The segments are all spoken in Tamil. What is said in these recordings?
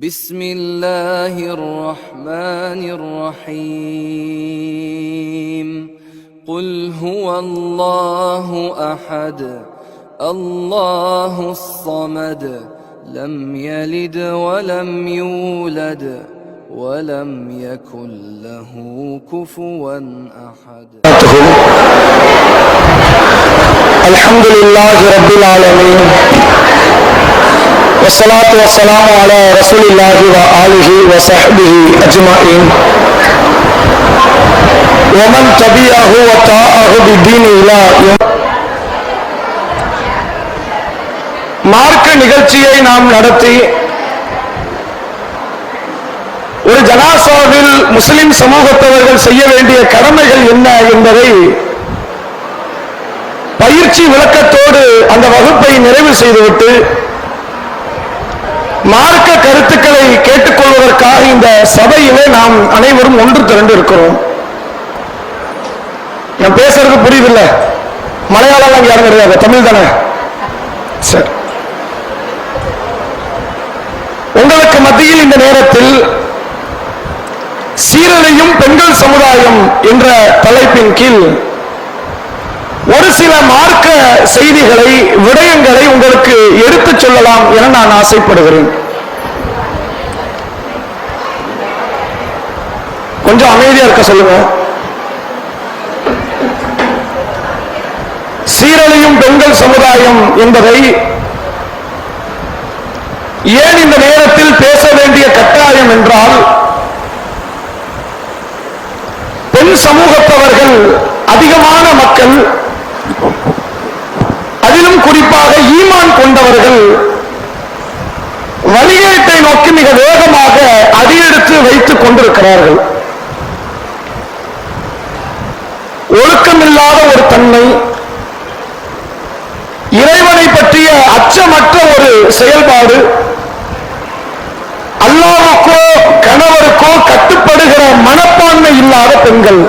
بسم الله الرحمن الرحيم قل هو الله أحد الله الصمد لم يلد ولم يولد ولم يكن له كفوا أحد. الحمد لله رب العالمين والصلاة والسلام على رسول الله وآله وصحبه أجمعين ومن تبعه وطاعه بالدين إلى يوم. மார்க்க நிகழ்ச்சியை நாம் நடத்தி ஒரு ஜனாசாவில் முஸ்லிம் சமூகத்தவர்கள் செய்ய வேண்டிய கடமைகள் என்ன என்பதை பயிற்சி விளக்கத்தோடு அந்த வகுப்பை நிறைவு செய்துவிட்டு மார்க்க கருத்துக்களை கேட்டுக்கொள்வதற்காக இந்த சபையிலே நாம் அனைவரும் ஒன்று திரண்டு இருக்கிறோம். நான் பேசுறது புரியுதில்ல? மலையாளம் யாரும் கிடையாது, தமிழ் தானே? சரி. உங்களுக்கு மத்தியில் இந்த நேரத்தில் சீரழியும் பெண்கள் சமுதாயம் என்ற தலைப்பின் கீழ் ஒரு சில மார்க்க செய்திகளை, விடயங்களை உங்களுக்கு எடுத்துச் சொல்லலாம் என நான் ஆசைப்படுகிறேன். கொஞ்சம் அமைதியா இருக்க சொல்லுங்க. சீரழியும் பெண்கள் சமுதாயம் என்பதை ஏன் இந்த நேரத்தில் பேச வேண்டிய கட்டாயம் என்றால், பெண் சமூகத்தவர்கள் அதிகமான மக்கள், அதிலும் குறிப்பாக ஈமான் கொண்டவர்கள் வழிகேட்டை நோக்கி மிக வேகமாக அடியெடுத்து வைத்துக் கொண்டிருக்கிறார்கள். ஒழுக்கமில்லாத ஒரு தன்மை, இறைவனை பற்றிய அச்சமற்ற ஒரு செயல்பாடு, அல்லாஹ்வுக்கோ கணவருக்கோ கட்டுப்படுகிற மனப்பான்மை இல்லாத பெண்கள்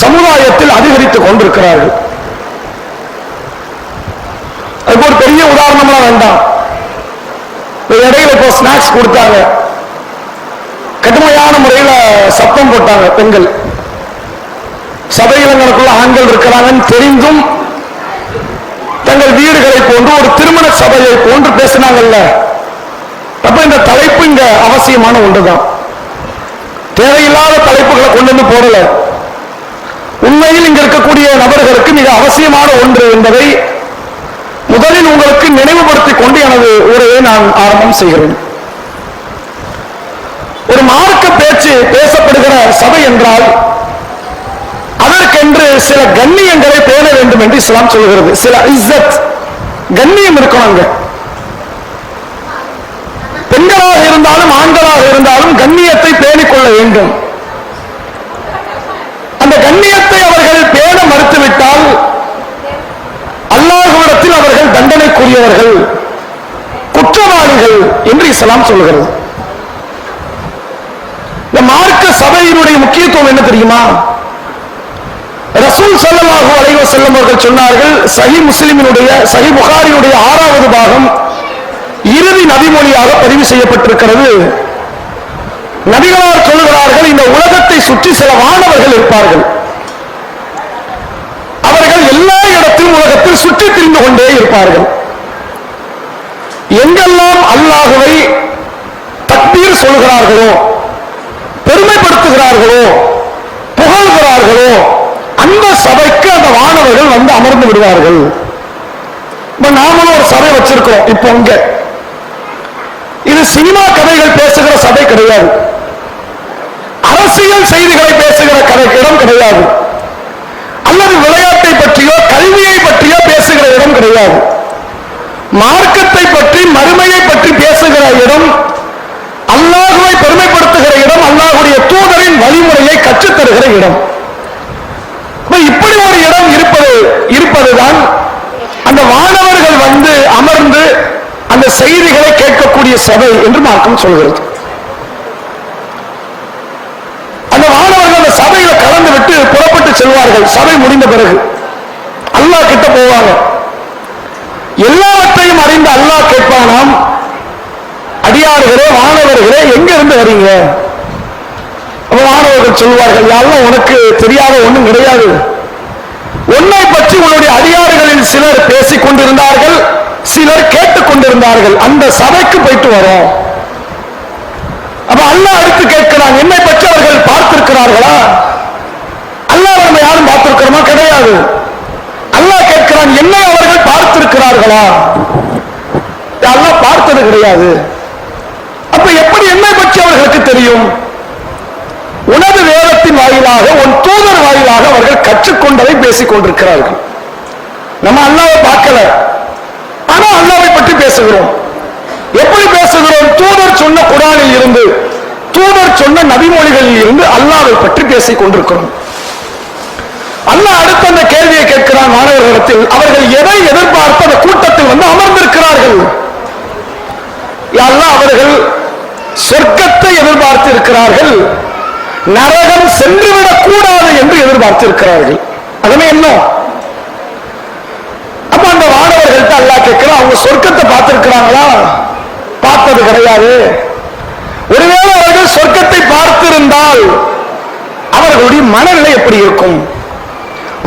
சமுதாயத்தில் அதிகரித்துக் கொண்டிருக்கிறார்கள். அதுக்கு ஒரு பெரிய உதாரணம்லாம் வேண்டாம். இடையில இப்போ ஸ்நாக்ஸ் கொடுத்தாங்க, கடுமையான முறையில் சத்தம் போட்டாங்க பெண்கள். சபையிலங்களுக்குள்ள ஆண்கள் இருக்கிறாங்கன்னு தெரிந்தும் தங்கள் வீடுகளை போன்று ஒரு திருமண சபையை போன்று பேசினாங்கல்ல. அப்ப இந்த தலைப்பு இங்க அவசியமான ஒன்றுதான். தேவையில்லாத தலைப்புகளை கொண்டு வந்து போடல. உண்மையில் இங்க இருக்கக்கூடிய நபர்களுக்கு மிக அவசியமான ஒன்று என்பதை முதலில் உங்களுக்கு நினைவுபடுத்திக் கொண்டு எனது உரையை நான் ஆரம்பம் செய்கிறேன். ஒரு மார்க்க பேச்சு பேசப்படுகிற சபை என்றால் அதற்கென்று சில கண்ணியங்களை பேண வேண்டும் என்று இஸ்லாம் சொல்கிறது. சில இஸ்ஸத், கண்ணியம் இருக்கணும். பெண்களாக இருந்தாலும் ஆண்களாக இருந்தாலும் கண்ணியத்தை பேணிக் கொள்ள வேண்டும். அந்த கண்ணியத்தை அவர்கள் பேண மறுத்துவிட்டால் அல்லாஹ்விடத்தில் அவர்கள் தண்டனைக்குரியவர்கள், குற்றவாளிகள் என்று இஸ்லாம் சொல்கிறது. இந்த மார்க்க சபையினுடைய முக்கியத்துவம் என்ன தெரியுமா? ரசூல் ஸல்லல்லாஹு அலைஹி வஸல்லம் அவர்கள் சொன்னார்கள், சஹீஹ் முஸ்லிமினுடைய, சஹீஹ் புகாரினுடைய 6வது பாகம் இறுதி நபிமொழியாக பதிவு செய்யப்பட்டிருக்கிறது. நபிகளார் சொல்லுகிறார்கள், இந்த உலகத்தை சுற்றி சில வானவர்கள் இருப்பார்கள். அவர்கள் எல்லா இடத்திலும் உலகத்தில் சுற்றி திரிந்து கொண்டே இருப்பார்கள். எங்கெல்லாம் அல்லாஹ்வை தக்பீர் சொல்கிறார்களோ, பெருமைப்படுத்துகிறார்களோ, புகழ்கிறார்களோ, அந்த சபைக்கு அந்த வானவர்கள் வந்து அமர்ந்து விடுவார்கள். நாமளும் ஒரு சபை வச்சிருக்கிறோம். இப்போ இங்க இது சினிமா கதைகள் பேசுகிற சபை கிடையாது, அரசியல் செய்திகளை பேசுகிற இடம் கிடையாது, அல்லது விளையாட்டை பற்றியோ கல்வியை பற்றியோ பேசுகிற இடம் கிடையாது. மார்க்கத்தை பற்றி, மறுமையை பற்றி பேசுகிற இடம், அல்லாஹ்வை பெருமைப்படுத்துகிற இடம், அல்லாஹ்வுடைய தூதரின் வழிமுறையை கற்றுத்தருகிற இடம். இப்படி ஒரு இடம் இருப்பதுதான் அந்த வானவர்கள் வந்து அமர்ந்து அந்த செய்திகளை கேட்கக்கூடிய சபை என்று மார்க்கம் சொல்கிறது. அந்த வானவர்கள் அந்த சபையில கலந்து விட்டு புறப்பட்டு செல்வார்கள். சபை முடிந்த பிறகு அல்லாஹ் கிட்ட போவாங்க. எல்லாவற்றையும் அறிந்த அல்லாஹ் கேட்பானாம், அடியார்களே, மாணவர்களே, எங்க இருந்து வரீங்க? மாணவர்கள் சொல்வார்கள், யாரெல்லாம் உனக்கு தெரியாத ஒண்ணும் கிடையாது. உன்னை பற்றி உன்னுடைய அடியார்களில் சிலர் பேசிக் கொண்டிருந்தார்கள், சிலர் கேட்டுக் கொண்டிருந்தார்கள். அந்த சபைக்கு போயிட்டு வரோம். அப்ப அல்லாஹ் அடுத்து கேட்கிறான், என்னை பற்றி அவர்கள் பார்த்திருக்கிறார்களா? அல்லாஹ் நம்ம யாரும் பார்த்திருக்கிறோமா? கிடையாது. அல்லாஹ் கேட்கிறான், என்னை அவர்கள் பார்த்திருக்கிறார்களா? அல்லாஹ் பார்த்தது கிடையாது. அப்ப எப்படி என்னை பற்றி அவர்களுக்கு தெரியும்? உனது வேதத்தின் வாயிலாக, உன் தூதர் வாயிலாக அவர்கள் கற்றுக்கொண்டதை பேசிக் கொண்டிருக்கிறார்கள். நம்ம அல்லாஹ்வை பார்க்கல, ஆனா அல்லாஹ்வை பற்றி பேசுகிறோம். எப்படி பேசுகிறோம்? தூதர் சொன்ன குர்ஆனில் இருந்து, தூதர் சொன்ன நபிமொழிகளில் இருந்து அல்லாஹ்வை பற்றி பேசிக் கொண்டிருக்கிறோம். அல்லாஹ் அடுத்த அந்த கேள்வியை கேட்கிறான் மாணவர்களிடத்தில், அவர்கள் எதை எதிர்பார்த்து அந்த கூட்டத்தில் வந்து அமர்ந்திருக்கிறார்கள்? அல்லாஹ் அவர்கள் சொர்க்கத்தை எதிர்பார்த்து இருக்கிறார்கள், நரகம் சென்றுவிடக் கூடாது என்று எதிர்பார்த்து இருக்கிறார்கள். அதுமே என்ன? அப்ப அந்த மாணவர்கள்ட்ட அல்லாஹ் கேட்கிறான், அவங்க சொர்க்கத்தை பார்த்திருக்கிறாங்களா? பார்த்தது கிடையாது. ஒருவேளை அவர்கள் சொர்க்கத்தை பார்த்திருந்தால் அவர்களுடைய மனநிலை எப்படி இருக்கும்?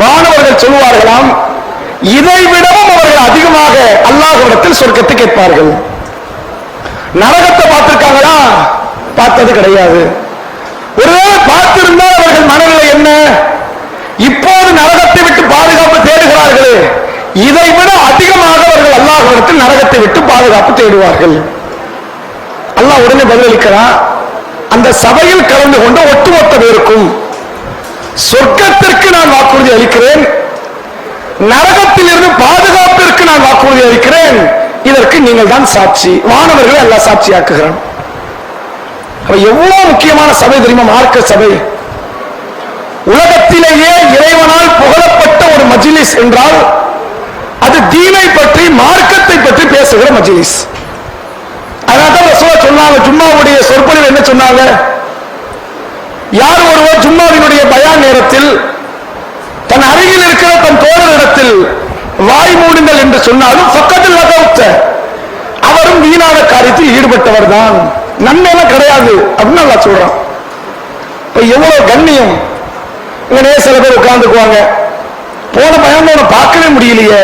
மாணவர்கள் சொல்வார்களாம், இதை விடவும் அவர்கள் அதிகமாக அல்லாஹ்விடத்தில் சொர்க்கத்தை கேட்பார்கள். நரகத்தை பார்த்திருக்காங்களா? பார்த்தது கிடையாது. ஒருவேளை பார்த்திருந்தால் அவர்கள் மனநிலை என்ன? இப்போது நரகத்தை விட்டு பாதுகாப்பு தேடுகிறார்களே, இதை விட அதிகமாக அவர்கள் அல்லாஹ்விடத்தில் நரகத்தை விட்டு பாதுகாப்பு தேடுவார்கள். அல்லாஹ் உடனே பதிலளிக்கிறான், அந்த சபையில் கலந்து கொண்ட ஒட்டுமொத்த பேருக்கும் சொர்க்கத்திற்கு நான் வாக்குறுதி அளிக்கிறேன், நரகத்தில் இருந்து பாதுகாப்பிற்கு நான் வாக்குறுதி அளிக்கிறேன், இதற்கு நீங்கள் தான் சாட்சி. மாணவர்களை அல்லாஹ் சாட்சியாக்குகிறான். எவ்வளவு முக்கியமான சபை தெரியுமா? மார்க்க சபை. உலகத்திலேயே இறைவனால் புகழப்பட்ட ஒரு மஜ்லிஸ் என்றால் அது தீனை பற்றி, மார்க்கத்தை பற்றி பேசுகிற மஜ்லிஸ். அதனால்தான் ரசூலுல்லாஹ் சொன்னாங்க, ஜும்மாவுடைய சொற்பொழிவு என்ன சொன்னாங்க? யார் ஒருவர் ஜும்மாவினுடைய பயான் நேரத்தில் தன் அருகில் இருக்கிற தன் தோழரிடத்தில் வாய் மூடுங்கள் என்று சொன்னாலும் பக்கத்தில் அவரும் வீணான காரியத்தில் ஈடுபட்டவர் தான், நன்மையெல்லாம் கிடையாது அப்படின்னு அல்லாஹ் சொல்றான். இப்ப எவ்வளவு கண்ணியம்! இங்கே சில பேர் உட்கார்ந்துக்குவாங்க, போன பயான் பார்க்கவே முடியலையே,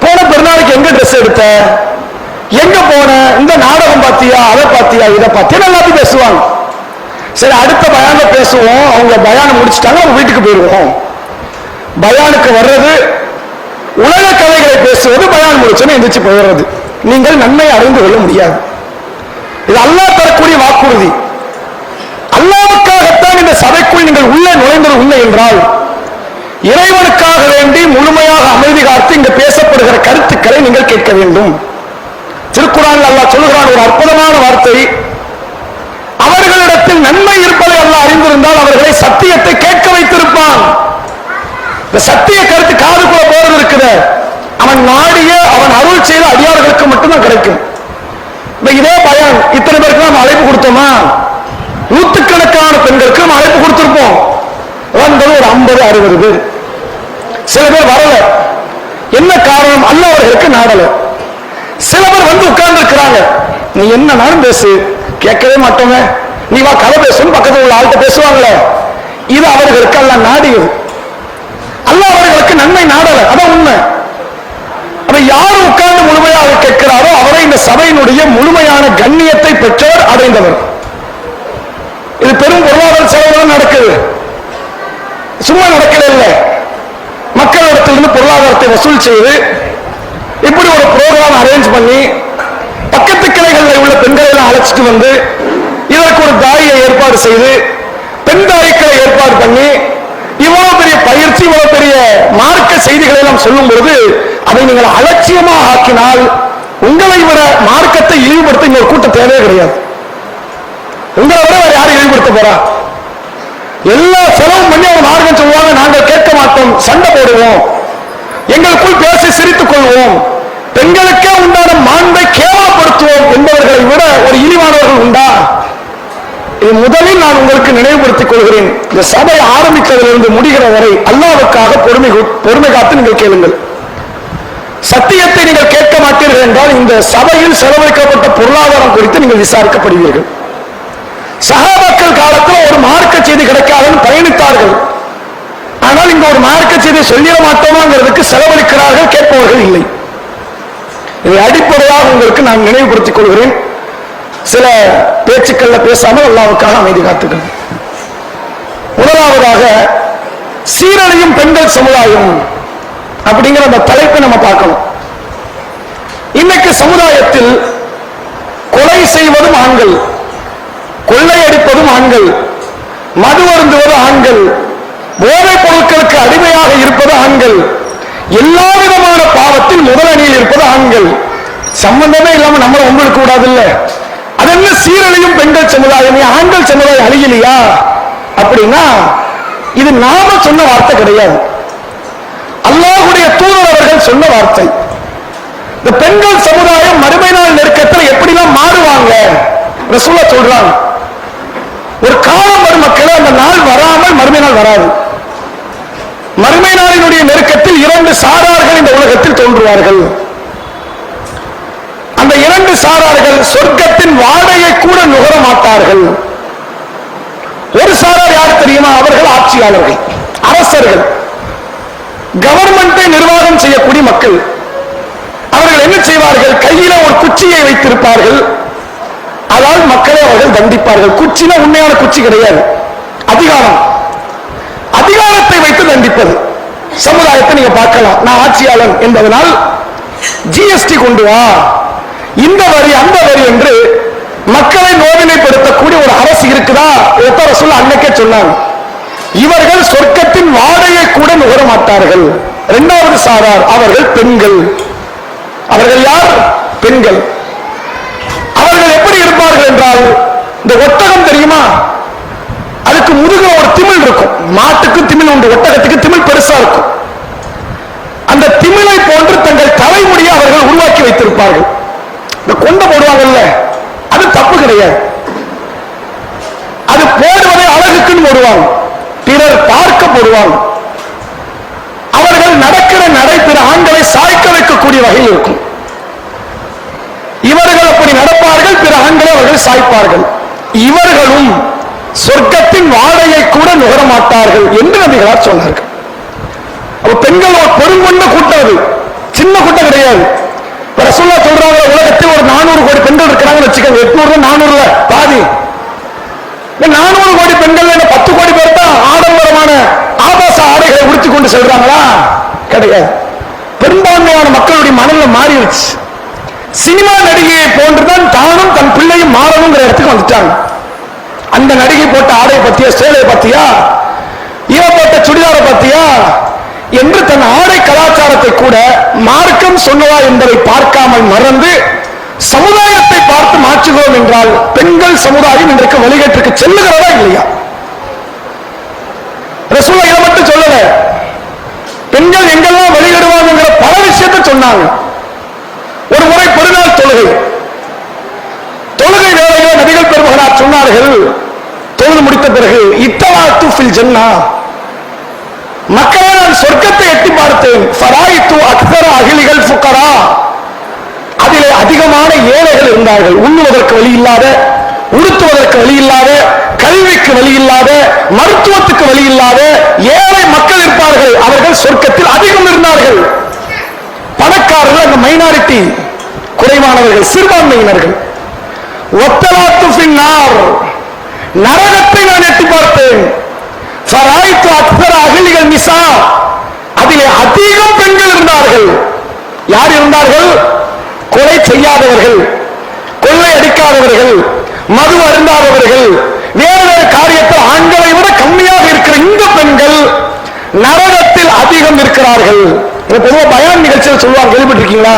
போன பெருநாளைக்கு எங்க ட்ரெஸ் எடுத்த, எங்க போன, இந்த நாடகம் பார்த்தியா, அதை பார்த்தியா, இதை பார்த்தியா, எல்லாத்தையும் பேசுவாங்க. சரி, அடுத்த பயான்ல பேசுவோம், அவங்க பயான முடிச்சுட்டாங்க, அவங்க வீட்டுக்கு போயிடுவோம். பயானுக்கு வர்றது, உலக கதைகளை பேசுவது, பயான் முடிச்சோன்னு எந்திரிச்சு போயிடுறது. நீங்கள் நன்மையை அடைந்து கொள்ள முடியாது. இது அல்லாஹ் தரக்கூடிய வாக்குறுதி. அல்லாஹ்வுக்காகத்தான் இந்த சபைக்குள் நீங்கள் உள்ளே நுழைந்தது உண்மை என்றால், இறைவனுக்காக வேண்டி முழுமையாக அமைதி காத்து இங்கு பேசப்படுகிற கருத்துக்களை நீங்கள் கேட்க வேண்டும். திருக்குர்ஆனில் அல்லாஹ் சொல்கிறான் ஒரு அற்புதமான வார்த்தை, அவர்களிடத்தில் நன்மை இருப்பதை அல்லாஹ் அறிந்திருந்தால் அவர்களை சத்தியத்தை கேட்க வைத்திருப்பான். இந்த சத்திய கருத்து காதுக்குள்ள போறது இருக்குது, அவன் நாடிய, அவன் அருள் செய்த அடியார்களுக்கு மட்டும்தான் கிடைக்கும். இதே பயான் இத்தனை பேருக்கு நம்ம அழைப்பு கொடுத்தோமா? நூற்றுக்கணக்கான பெண்களுக்கு நம்ம அழைப்பு கொடுத்திருப்போம். வந்தது ஒரு 50-60 பேர். சில பேர் வரல. என்ன காரணம்? அல்லாஹ் அவர்களுக்கு நாடல. சில பேர் வந்து உட்கார்ந்து இருக்கிறாங்க, நீ என்னன்னாலும் பேசு, கேட்கவே மாட்டோங்க, நீ வா கதை பேசணும், பக்கத்தில் உள்ள ஆள்கிட்ட பேசுவாங்களே, இது அவர்களுக்கு அல்லாஹ் நாடியது. அல்லாஹ் அவர்களுக்கு நன்மை நாடல, அதான் உண்மை. அப்ப யார் உட்கார்ந்து முழுமையாக கேட்கிறாரோ அவரை இந்த சபையினுடைய முழுமையான கண்ணியத்தை பெற்றவர், அடைந்தவர். இது பெரும் பொருளாதார செலவுகள் நடக்குது, சும்மா நடக்கல இல்லை. மக்களிடத்திலிருந்து பொருளாதாரத்தை வசூல் செய்து இப்படி ஒரு ப்ரோக்ராம் அரேஞ்ச் பண்ணி பக்கத்து கிளைகளில் உள்ள பெண்களை எல்லாம் அழைச்சிட்டு வந்து இதற்கு ஒரு தாயை ஏற்பாடு செய்து பெண் தாய்க்களை ஏற்பாடு பண்ணி இவ்வளவு பெரிய பயிற்சி, இவ்வளவு பெரிய மார்க்க செய்திகளை எல்லாம் சொல்லும் பொழுது அதை நீங்கள் அலட்சியமாக ஆக்கினால் உங்களை விட மார்க்கத்தை இழிவுபடுத்த இன்னொரு கூட்டம் தேவையே கிடையாது. உங்களை விட வேற யாரும் இழிவுபடுத்த போறா? எல்லா செலவும் பண்ணி அவங்க மார்க்கம் சொல்லுவாங்க, நாங்கள் கேட்க மாட்டோம், சண்டை போடுவோம், எங்களுக்குள் பேசி சிரித்துக் கொள்வோம், பெண்களுக்கே உண்டான மாண்பை கேவலப்படுத்துவோம் என்பவர்களை விட ஒரு இழிவானவர்கள் உண்டா? இது முதலில் நான் உங்களுக்கு நினைவுபடுத்திக் கொள்கிறேன். இந்த சபை ஆரம்பித்ததிலிருந்து முடிகிற வரை அல்லாஹ்வுக்காக பொறுமை காத்து நீங்கள் கேளுங்கள். சத்தியத்தை நீங்கள் கேட்க மாட்டீர்கள் என்றால் இந்த சபையில் செலவழிக்கப்பட்ட பொருளாதாரம் குறித்து நீங்கள் விசாரிக்கப்படுவீர்கள். சஹாபாக்கள் காலத்தில் ஒரு மார்க்க செய்தி கிடைக்காதுன்னு பயணித்தார்கள். ஆனால் இங்க ஒரு மார்க்க செய்தி சொல்லிட மாட்டோமாங்கிறதுக்கு செலவழிக்கிறார்கள், கேட்பவர்கள் இல்லை. இதை அடிப்படையாக உங்களுக்கு நான் நினைவுபடுத்திக் கொள்கிறேன். சில பேச்சுக்கள்ல பேசாமல் அல்லாஹ்வுக்காக அமைதி காத்துக்கள். முதலாவதாக சீரழியும் பெண்கள் சமுதாயம் அப்படிங்கிற அந்த தலைப்பை நம்ம பார்க்கணும். இன்னைக்கு சமுதாயத்தில் கொலை செய்வதும் ஆண்கள், கொள்ளையடிப்பதும் ஆண்கள், மது அருந்துவது ஆண்கள், போதைப் பொருட்களுக்கு அடிமையாக இருப்பது ஆண்கள், எல்லா விதமான பாவத்தில் முதலணியில் இருப்பது ஆண்கள். சம்பந்தமே இல்லாம நம்மள உங்களுக்கு கூடாது இல்ல. அது என்ன சீரழியும் பெண்கள் சமுதாயம், ஆண்கள் சமுதாயம் அழியலையா அப்படின்னா இது நாம சொன்ன வார்த்தை கிடையாது, அல்லாஹ்வுடைய தூதர் அவர்கள் சொன்ன வார்த்தை. இந்த பெண்கள் சமுதாயம் மறுமை நாள் நெருக்கத்தில் எப்படிலாம் மாறுவாங்க ரசூலுல்லாஹ் சொல்றாங்க. ஒரு காலம் வரும் மக்களே, அந்த நாள் வராமல் மறுமை நாள் வராது. மறுமை நாளினுடைய நெருக்கத்தில் இரண்டு சாரார்கள் இந்த உலகத்தில் தோன்றுவார்கள். அந்த இரண்டு சாரார்கள் சொர்க்கத்தின் வாடையை கூட நுகர மாட்டார்கள். ஒரு சாரார் யார் தெரியுமா? அவர்கள் ஆட்சியாளர்கள், அரசர்கள், கவர்மெண்டை நிர்வாகம் செய்யக்கூடிய மக்கள். அவர்கள் என்ன செய்வார்கள்? கையில ஒரு குச்சியை வைத்திருப்பார்கள், அதாவது மக்களை அவர்கள் தண்டிப்பார்கள். குச்சினா உண்மையான குச்சி கிடையாது, அதிகாரம், அதிகாரத்தை வைத்து தண்டிப்பது. சமுதாயத்தை நீங்க பார்க்கலாம். நான் ஆட்சியாளன் என்பதனால் ஜிஎஸ்டி கொண்டு வா, இந்த வரி அந்த வரி என்று மக்களை நோவினைப்படுத்தக்கூடிய ஒரு அரசு இருக்குதா? ரசூலுல்லாஹ் அன்னைக்கே சொன்னாங்க. இவர்கள் சொர்க்கத்தின் வாடையை கூட நுகர மாட்டார்கள். இரண்டாவது சாரார் அவர்கள் பெண்கள். அவர்கள் யார்? பெண்கள். அவர்கள் எப்படி இருப்பார்கள் என்றால், இந்த ஒட்டகம் தெரியுமா? அதுக்கு முதுகுல ஒரு திமில் இருக்கும். மாட்டுக்கு திமில் உண்டு, ஒட்டகத்துக்கு திமில் பெருசா இருக்கும். அந்த திமிலை போன்று தங்கள் தலைமுடியை அவர்கள் உருவாக்கி வைத்திருப்பார்கள். இந்த கொண்ட போடுவாங்கல்ல, அது தப்பு கிடையாது. அது போடுவதை அழகுக்குன்னு போடுவாங்க, பிறர் பார்க்க போடுவாங்க. அவர்கள் நடக்கிற நடை பிற ஆண்களை சாய்க்க வைக்கக்கூடிய வகையில் இருக்கும். இவர்கள் அப்படி நடப்பார்கள், பிற ஆண்களை அவர்கள் சாய்ப்பார்கள். இவர்களும் சொர்க்கத்தின் வாடையை கூட நுகர மாட்டார்கள் என்று நபிகளார் சொன்னார்கள். பெண்கள் ஒரு பெருங்கொண்ட கூட்டம், அது சின்ன கூட்டம் கிடையாது. ரசூலுல்லாஹ் சொல்றாங்க, உலகத்தில் ஒரு 400 கோடி பெண்கள் இருக்கிறாங்கன்னு வச்சுக்கோங்க. 800 400 பாதி. 400 கோடி பெண்கள் 10 கோடி பேர் தான் ஆடம்பரமான ஆபாச ஆடைகளை உடுத்திக் கொண்டு செல்றாங்களா? கிடையாது. பெரும்பான்மையான மக்களுடைய மனநிலை மாறிடுச்சு. சினிமா நடிகையை போன்றுதான் தானும் தன் பிள்ளையும் மாறணுங்கிற இடத்துக்கு வந்துட்டாங்க. அந்த நடிகை போட்ட ஆடை பத்தியா, சேலை பத்தியா, இவ போட்ட சுடிதாரை பத்தியா என்று தன் ஆடை கலாச்சாரத்தை கூட மார்க்கம் சொன்னதா என்பதை பார்க்காமல் மறந்து சமுதாயத்தை பார்த்து மாற்றுகிறோம் என்றால் பெண்கள் சமுதாயம் இன்றைக்கு வழிகேட்டுக்கு செல்லுகிறதா இல்லையா? ரசூலுல்லாஹ் இதை மட்டும் சொல்லல, பெண்கள் எங்கெல்லாம் வழிகடுவாங்கிற பல விஷயத்தை சொன்னாங்க. ஒரு முறை பெருநாள் தொழுகை வேளையிலே நபிகள் பெருமகனார் சொன்னார்கள், தொழுது முடித்த பிறகு, இத்தலாத்து ஃபில் ஜன்னா, மக்களை நான் சொர்க்கத்தை எட்டி பார்த்தேன். ஃபராயித்து அக்ஸர அஹ்லில் ஃபுகரா, அதிலே அதிகமான ஏழைகள் இருந்தார்கள். உண்ணுவதற்கு வழி இல்லாத, உடுத்துவதற்கு வழி இல்லாத, கல்விக்கு வழி இல்லாத, மருத்துவத்துக்கு வழி இல்லாத ஏழை மக்கள் இருப்பார்கள். அவர்கள் சொர்க்கத்தில் அதிகம் இருந்தார்கள். பணக்காரர்கள் அந்த மைனாரிட்டி, குறைவானவர்கள், சிறுபான்மையினர்கள். ஒத்தலாத்து ஃபின்னார், நரகத்தை நான் எட்டி பார்த்தேன். ஃபராயித்து அக்ஸர அஹ்லில் நிசா, அதிலே அதிகம் பெண்கள் இருந்தார்கள். யார் இருந்தார்கள்? கொலை செய்யாதவர்கள், கொள்ளை அடிக்காதவர்கள், மது அருந்தாதவர்கள், வேறு வேறு காரியத்தில் ஆண்களை விட கம்மியாக இருக்கிற இந்த பெண்கள் நரகத்தில் அதிகம் இருக்கிறார்கள். பொதுவாக பயான் நிகழ்ச்சியில் சொல்லுவாங்க, கேள்விப்பட்டிருக்கீங்களா?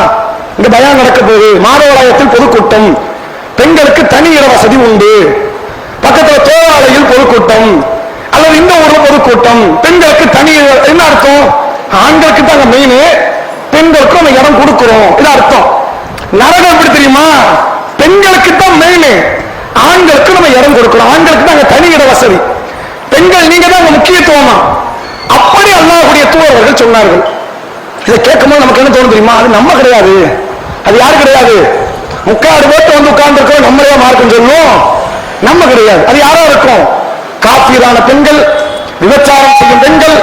இந்த பயான் நடக்க போது மாதவராயத்தில் பொதுக்கூட்டம், பெண்களுக்கு தனி இட வசதி உண்டு, பக்கத்தில் தோவாலையில் பொதுக்கூட்டம், அல்லது இந்த ஊர்ல பொதுக்கூட்டம், பெண்களுக்கு தனி. என்ன அர்த்தம்? ஆண்களுக்கு தான் மெயின், பெண்களுக்கும் நம்ம இடம் கொடுக்கிறோம், இது அர்த்தம். நரகம் எப்படி தெரியுமா? பெண்களுக்கு தான் மெயின், ஆண்களுக்கு நம்ம இடம் கொடுக்கிறோம். ஆண்களுக்கு தான் தனி இட வசதி, பெண்கள் நீங்க தான் முக்கியத்துவமா. அப்படி அல்லாஹ்வுடைய தூதர்கள் சொன்னார்கள். இதை கேட்கும்போது நமக்கு என்ன தோணும் தெரியுமா? அது நம்ம கிடையாது, அது யாரு கிடையாது? முக்காடு போட்டு வந்து உட்கார்ந்து இருக்கோம், நம்மளே மார்க்கம் சொல்லணும், நம்ம கிடையாது. அது யாரா இருக்கும்? காபீரான பெண்கள், விபச்சாரம் செய்யும் பெண்கள்,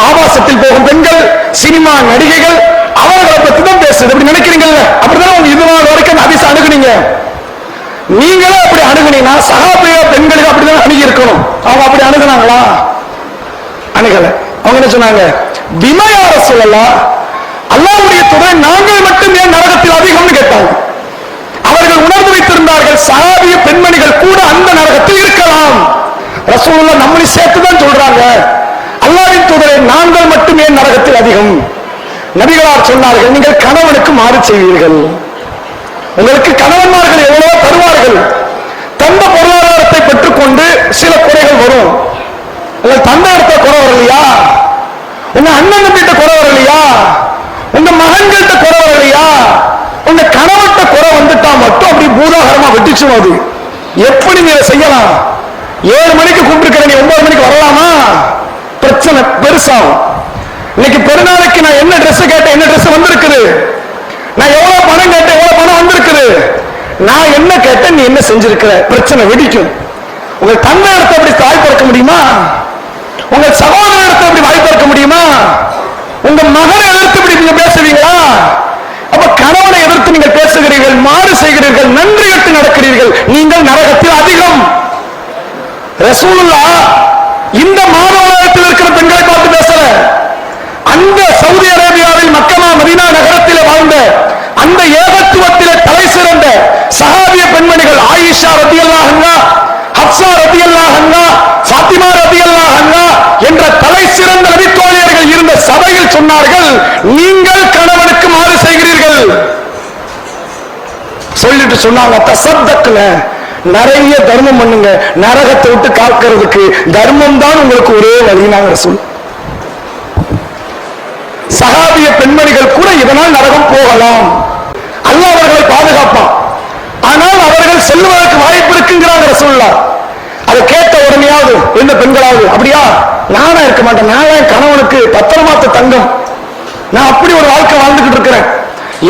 ஆபாசத்தில் போகும் பெண்கள், சினிமா நடிகைகள், அவர்களை பத்தி தான் பேசுது. அப்படி நினைக்கிறீங்கல்ல? அப்படிதான் உங்க இது நாள் வரைக்கும் அந்த ஹதீஸ் அணுகுனீங்க. நீங்களே அப்படி அணுகுனீங்கன்னா சஹாபிய பெண்களுக்கு அப்படிதான் அணுகி இருக்கணும். அவங்க அப்படி அணுகுனாங்களா? அணுகல. அவங்க என்ன சொன்னாங்க? பிமயார சொல்லலாம், அல்லாஹ்வுடைய தூதரை நாங்கள் மட்டும் ஏன் நரகத்தில் அதிகம்னு கேட்டாங்க. அவர்கள் உணர்ந்து வைத்திருந்தார்கள் சஹாபிய பெண்மணிகள் கூட அந்த நரகத்தில் இருக்கலாம். ரசூலுல்லாஹ் நம்மளை சேர்த்துதான் சொல்றாங்க, அல்லாஹ்வின் தூதரை நாங்கள் மட்டும் ஏன் நரகத்தில் அதிகம். நபிகளார் சொன்னார்கள், நீங்கள் கணவனுக்கு மாறு செய்வீர்கள், உங்களுக்கு கணவன்மார்கள் எவ்வளவோ தருவார்கள், தந்த பொருளாதாரத்தை பெற்றுக்கொண்டு சில குறைகள் வரும். உங்கள் தந்தை இடத்த குறை வரலையா? உங்க அண்ணன் தம்பிட்ட குறை வரலையா? உங்க மகன்கிட்ட குறை வரலையா? உங்க கணவன்கிட்ட குறை வந்துட்டா மட்டும் அப்படி பூதாகரமா வெட்டிச்சும். அது எப்படி நீங்க செய்யலாம்? 7 மணிக்கு கூப்பிட்டுருக்கிற நீ 9 மணிக்கு வரலாமா? பிரச்சனை பெருசாகும். இன்னைக்கு பெருநாளைக்கு நான் என்ன ட்ரெஸ் கேட்டேன், என்ன ட்ரெஸ் வந்திருக்குது, நான் எவ்வளவு பணம் கேட்டேன், எவ்வளவு பணம் வந்திருக்குது, நான் என்ன கேட்டேன், நீ என்ன செஞ்சிருக்கிற, பிரச்சனை வெடிக்கும். உங்க தந்தை இடத்தை அப்படி தாய் பார்க்க முடியுமா? உங்க சகோதர இடத்தை அப்படி வாய் பார்க்க முடியுமா? உங்க மகனை எதிர்த்து இப்படி நீங்க பேசுவீங்களா? அப்ப கணவனை எதிர்த்து நீங்கள் பேசுகிறீர்கள், மாறு செய்கிறீர்கள், நன்றி கட்டு நடக்கிறீர்கள், நீங்கள் நரகத்தில் அதிகம். ரசூலுல்லாஹ் இந்த மாதவலயத்தில் இருக்கிற பெண்களை பார்த்து பேசல, அந்த சவுதி அரேபியாவில் மக்கமா மதீனா நகரத்தில் வாழ்ந்த அந்த ஏகத்துவத்திலே தலை சிறந்த சஹாபிய பெண்மணிகள் ஆயிஷா ரலியல்லாஹு அன்ஹா, ஹப்ஸா ரலியல்லாஹு அன்ஹா, ஃபாத்திமா ரலியல்லாஹு அன்ஹா என்ற தலை சிறந்த நபி தோழியர்கள் இருந்த சபையில் சொன்னார்கள், நீங்கள் கணவனுக்கு மாறு செய்கிறீர்கள். சொல்லிட்டு சொன்னாங்க, தசத்தக்ன, நிறைய தர்மம் பண்ணுங்க, நரகத்தை விட்டு காக்கிறதுக்கு தர்மம் தான் உங்களுக்கு ஒரே வழினாங்க சொல். சஹாபிய பெண்மணிகள் கூட இதனால் நரகம் போகலாம், அல்லாஹ் அவர்களை பாதுகாப்பான், ஆனால் அவர்கள் செல்வதற்கு வாய்ப்பு இருக்குங்கிறாங்க ரசூலுல்லாஹ். அதை கேட்ட உடனேயாவது எந்த பெண்களாவது, அப்படியா நானா இருக்க மாட்டேன், நான் என் கணவனுக்கு பத்திரமாத்த தங்கம், நான் அப்படி ஒரு வாழ்க்கை வாழ்ந்துகிட்டு இருக்கிறேன்,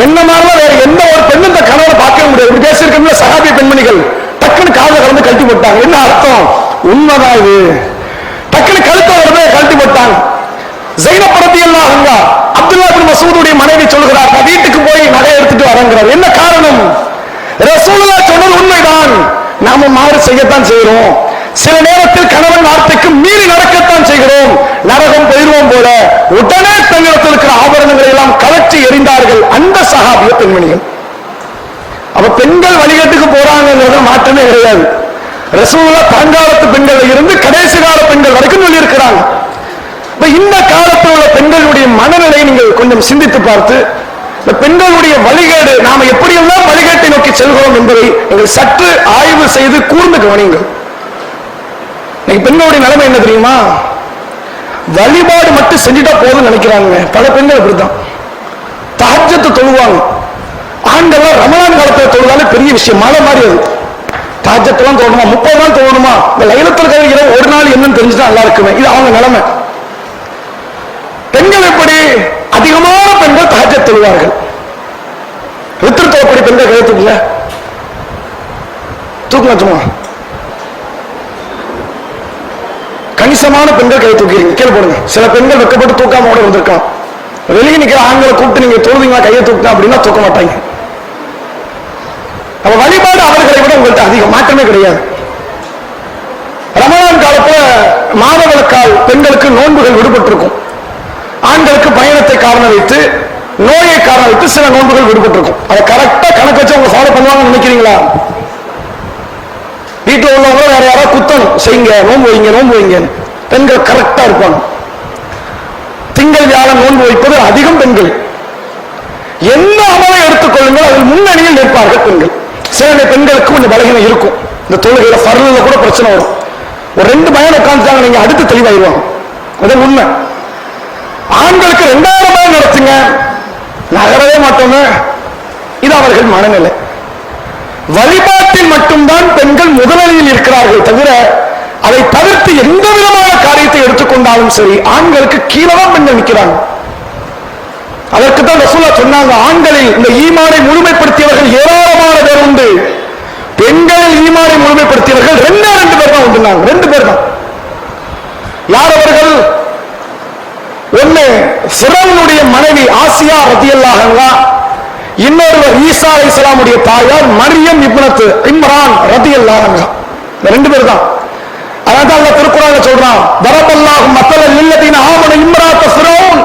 என்ன மாதிரிலாம் வேற எந்த ஒரு பெண்ணும் இந்த கணவனை பார்க்க முடியாது, இப்படி பேசியிருக்க சஹாபிய பெண்மணிகள் டக்குன்னு காதை கலந்து கழட்டி போட்டாங்க. என்ன அர்த்தம்? உண்மைதான் இது. டக்குன்னு கழுத்த உடனே கழட்டி போட்டாங்க. ஸைனப் ரலியல்லாஹு அன்ஹா, அப்துல்லாஹ் இப்னு மஸ்ஊதுடைய மனைவி சொல்கிறார், நான் வீட்டுக்கு போய் நகை எடுத்துட்டு வரேங்கிறார். என்ன காரணம்? ரசூலுல்லாஹ் சொன்னது உண்மைதான், நாம மாறு செய்யத்தான் செய்கிறோம், சில நேரத்தில் கணவன் வார்த்தைக்கு மீறி நடக்கத்தான் செய்கிறோம், நரகம் போயிடுவோம் போல உடனே தங்களிடத்தில் இருக்கிற ஆபரணங்களை எல்லாம் கலற்றி எறிந்தார்கள் அந்த சஹாபிய பெண்மணிகள். அப்ப பெண்கள் வழிகட்டுக்கு போறாங்கிறது மாற்றமே கிடையாது. ரசூலுல்லாஹ் பழங்காலத்து பெண்கள் இருந்து கடைசி கால பெண்கள் வரைக்கும் சொல்லியிருக்கிறாங்க. இந்த காலத்தில் உள்ள பெண்களுடைய மனநிலையை நீங்கள் கொஞ்சம் சிந்தித்து பார்த்து, இந்த பெண்களுடைய வழிகேடு, நாம எப்படியெல்லாம் வழிகேட்டை நோக்கி செல்கிறோம் என்பதை நீங்கள் சற்று ஆய்வு செய்து கூர்ந்து கவனியுங்கள். பெண்களுடைய நிலைமை என்ன தெரியுமா? வழிபாடு மட்டும் செஞ்சுட்டா போதும் நினைக்கிறாங்க. பல பெண்கள் அப்படித்தான். தஹஜ்ஜத் தொழுவாங்க, ஆண்கள் ரமலான் காலத்துல தொழுதாலே பெரிய விஷயம், மழை மாதிரி. அது தஹஜ்ஜத் எல்லாம் தொழணுமா, 30 நாள் தொழணுமா, இந்த லைலத்துல் கத்ர் ஒரு நாள் என்னன்னு தெரிஞ்சுட்டா நல்லா இருக்குமே, இது அவங்க நிலைமை. பெண்கள் எப்படி? அதிகமான பெண்கள் தஹஜ்ஜத் தொழுவார்கள். வித்ர் தொழக்கூடிய பெண்கள் கை தூக்கல, தூக்கலாம் சும்மா. கணிசமான பெண்கள் கை தூக்கிறீங்க, கீழே போடுங்க. சில பெண்கள் வெக்கப்பட்டு தூக்காம ஓட வந்திருக்கான். வெளியே நிக்கிற ஆண்களை கூப்பிட்டு நீங்க தொழுவீங்களா, கையை தூக்குங்க அப்படின்னா தூக்க மாட்டாங்க. அப்ப வழிபாடு அவர்களை விட உங்கள்கிட்ட அதிகம், மாற்றமே கிடையாது. ரமலான் காலத்துல மாதவிலக்கால் பெண்களுக்கு நோன்புகள் விடுபட்டிருக்கும். ஆண்களுக்கு பயணத்தை காரணம் வைத்து, நோயை காரணம் வைத்து சில நோன்புகள் விடுபட்டிருக்கும். அதை கரெக்டா கணக்கு வச்சு அவங்க ஃபாலோ பண்ணுவாங்கன்னு நினைக்கிறீங்களா? வீட்டில் உள்ளவங்க வேற யாராவது குத்தணும், செய்யுங்க நோன்பு வைங்க நோன்பு வைங்க. பெண்கள் கரெக்டா இருப்பாங்க. திங்கள் வியாழன் நோன்பு வைப்பது அதிகம் பெண்கள். எந்த அமலை எடுத்துக்கொள்ளுங்கள் அதில் முன்னணியில் நிற்பார்கள் பெண்கள். சில பெண்களுக்கு கொஞ்சம் பலகீனம் இருக்கும். இந்த தொழுகையில ஃபர்லுல கூட பிரச்சனை வரும். ஒரு 2 பயன் உட்காந்துட்டாங்க, நீங்க அடுத்து தெளிவாயிருவாங்க. அது உண்மை. ஆண்களுக்கு 2000 பயன் நடத்துங்க, நகரவே மாட்டோங்க. இது அவர்கள் மனநிலை. வழிபாட்டில் மட்டும்தான் பெண்கள் முதலில் இருக்கிறார்கள் தவிர, அதை தவிர்த்து எந்த விதமான காரியத்தை எடுத்துக்கொண்டாலும் சரி ஆண்களுக்கு கீழே தான் பெண்கள் நிற்கிறாங்க. அதற்கு தான் ரசூலுல்லாஹ் சொன்னாங்க, ஆண்களில் இந்த ஈமானை முழுமைப்படுத்தியவர்கள் ஏராளமான பேர் உண்டு, பெண்களில் ஈமானை முழுமைப்படுத்தியவர்கள் ரெண்டு பேர் தான் உண்டு. ரெண்டு பேர் தான். யார் அவர்கள்? ஒன்னு ஃபிரௌனுடைய மனைவி ஆசியா ரலியல்லாஹு அன்ஹா, இன்னொருவர் ஈசா அலைஹிஸ்ஸலாமுடைய தாயார் மரியம் இப்னத்து இம்ரான் ரலியல்லாஹு அன்ஹா. ரெண்டு பேர் தான். அதான் அல்லாஹ் திருக்குர்ஆன்ல சொல்றான், தரபல்லாஹு மஸலல் லில்லதீன ஆமனு இம்ராத்த ஃபிரௌன்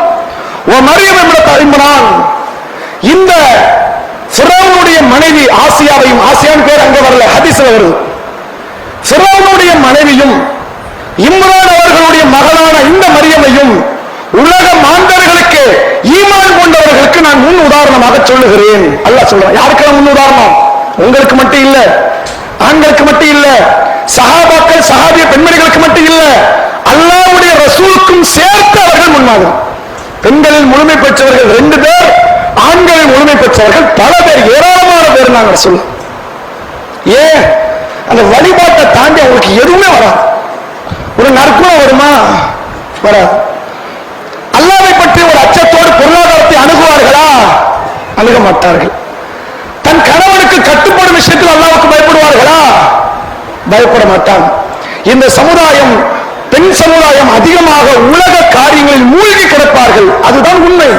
வ மரியம் இப்னத்து இம்ரான். இந்த ஃபிரௌனுடைய மனைவி ஆசியாவையும், ஆசியான் பேர் அங்க வரல, ஹதீஸ்ல வருது, ஃபிரௌனுடைய மனைவியும் இம்ரான் அவர்களுடைய மகளான இந்த மரியமையும் உலக மாந்தர்களுக்கு ஈமான் கொண்டவர்களுக்கு நான் முன் உதாரணமாக சொல்லுகிறேன். அல்லாஹ் சொல்றான். யாருக்கு முன் உதாரணம்? உங்களுக்கு மட்டும் இல்ல, ஆண்களுக்கு மட்டும் இல்ல, சஹாபாக்கள் சஹாபிய பெண்மணிகளுக்கு மட்டும் இல்ல, அல்லாஹ்வுடைய ரசூலுக்கும் சேர்த்து அவர்கள் முன்மாதிரி. பெண்களில் முழுமை பெற்றவர்கள் 2 பேர், ஆண்களில் முழுமை பெற்றவர்கள் பல பேர், ஏராளமான பேர். நாங்கள் சொல்லுவோம், ஏன் அந்த வழிபாட்டை தாண்டி அவங்களுக்கு எதுவுமே வராது. ஒரு நற்குணம் வருமா? வராது. அல்லாஹ்வை பற்றி ஒரு அச்சத்தோடு பொருளாதாரத்தை அணுகுவார்களா? அணுக மாட்டார்கள். தன் கணவனுக்கு கட்டுப்படும் விஷயத்தில் அல்லாஹ்வுக்கு பயப்படுவார்களா? பயப்பட மாட்டாங்க. இந்த சமுதாயம், பெண் சமுதாயம் அதிகமாக உலக காரியங்களில் மூழ்கி கிடப்பார்கள். அதுதான் உண்மை.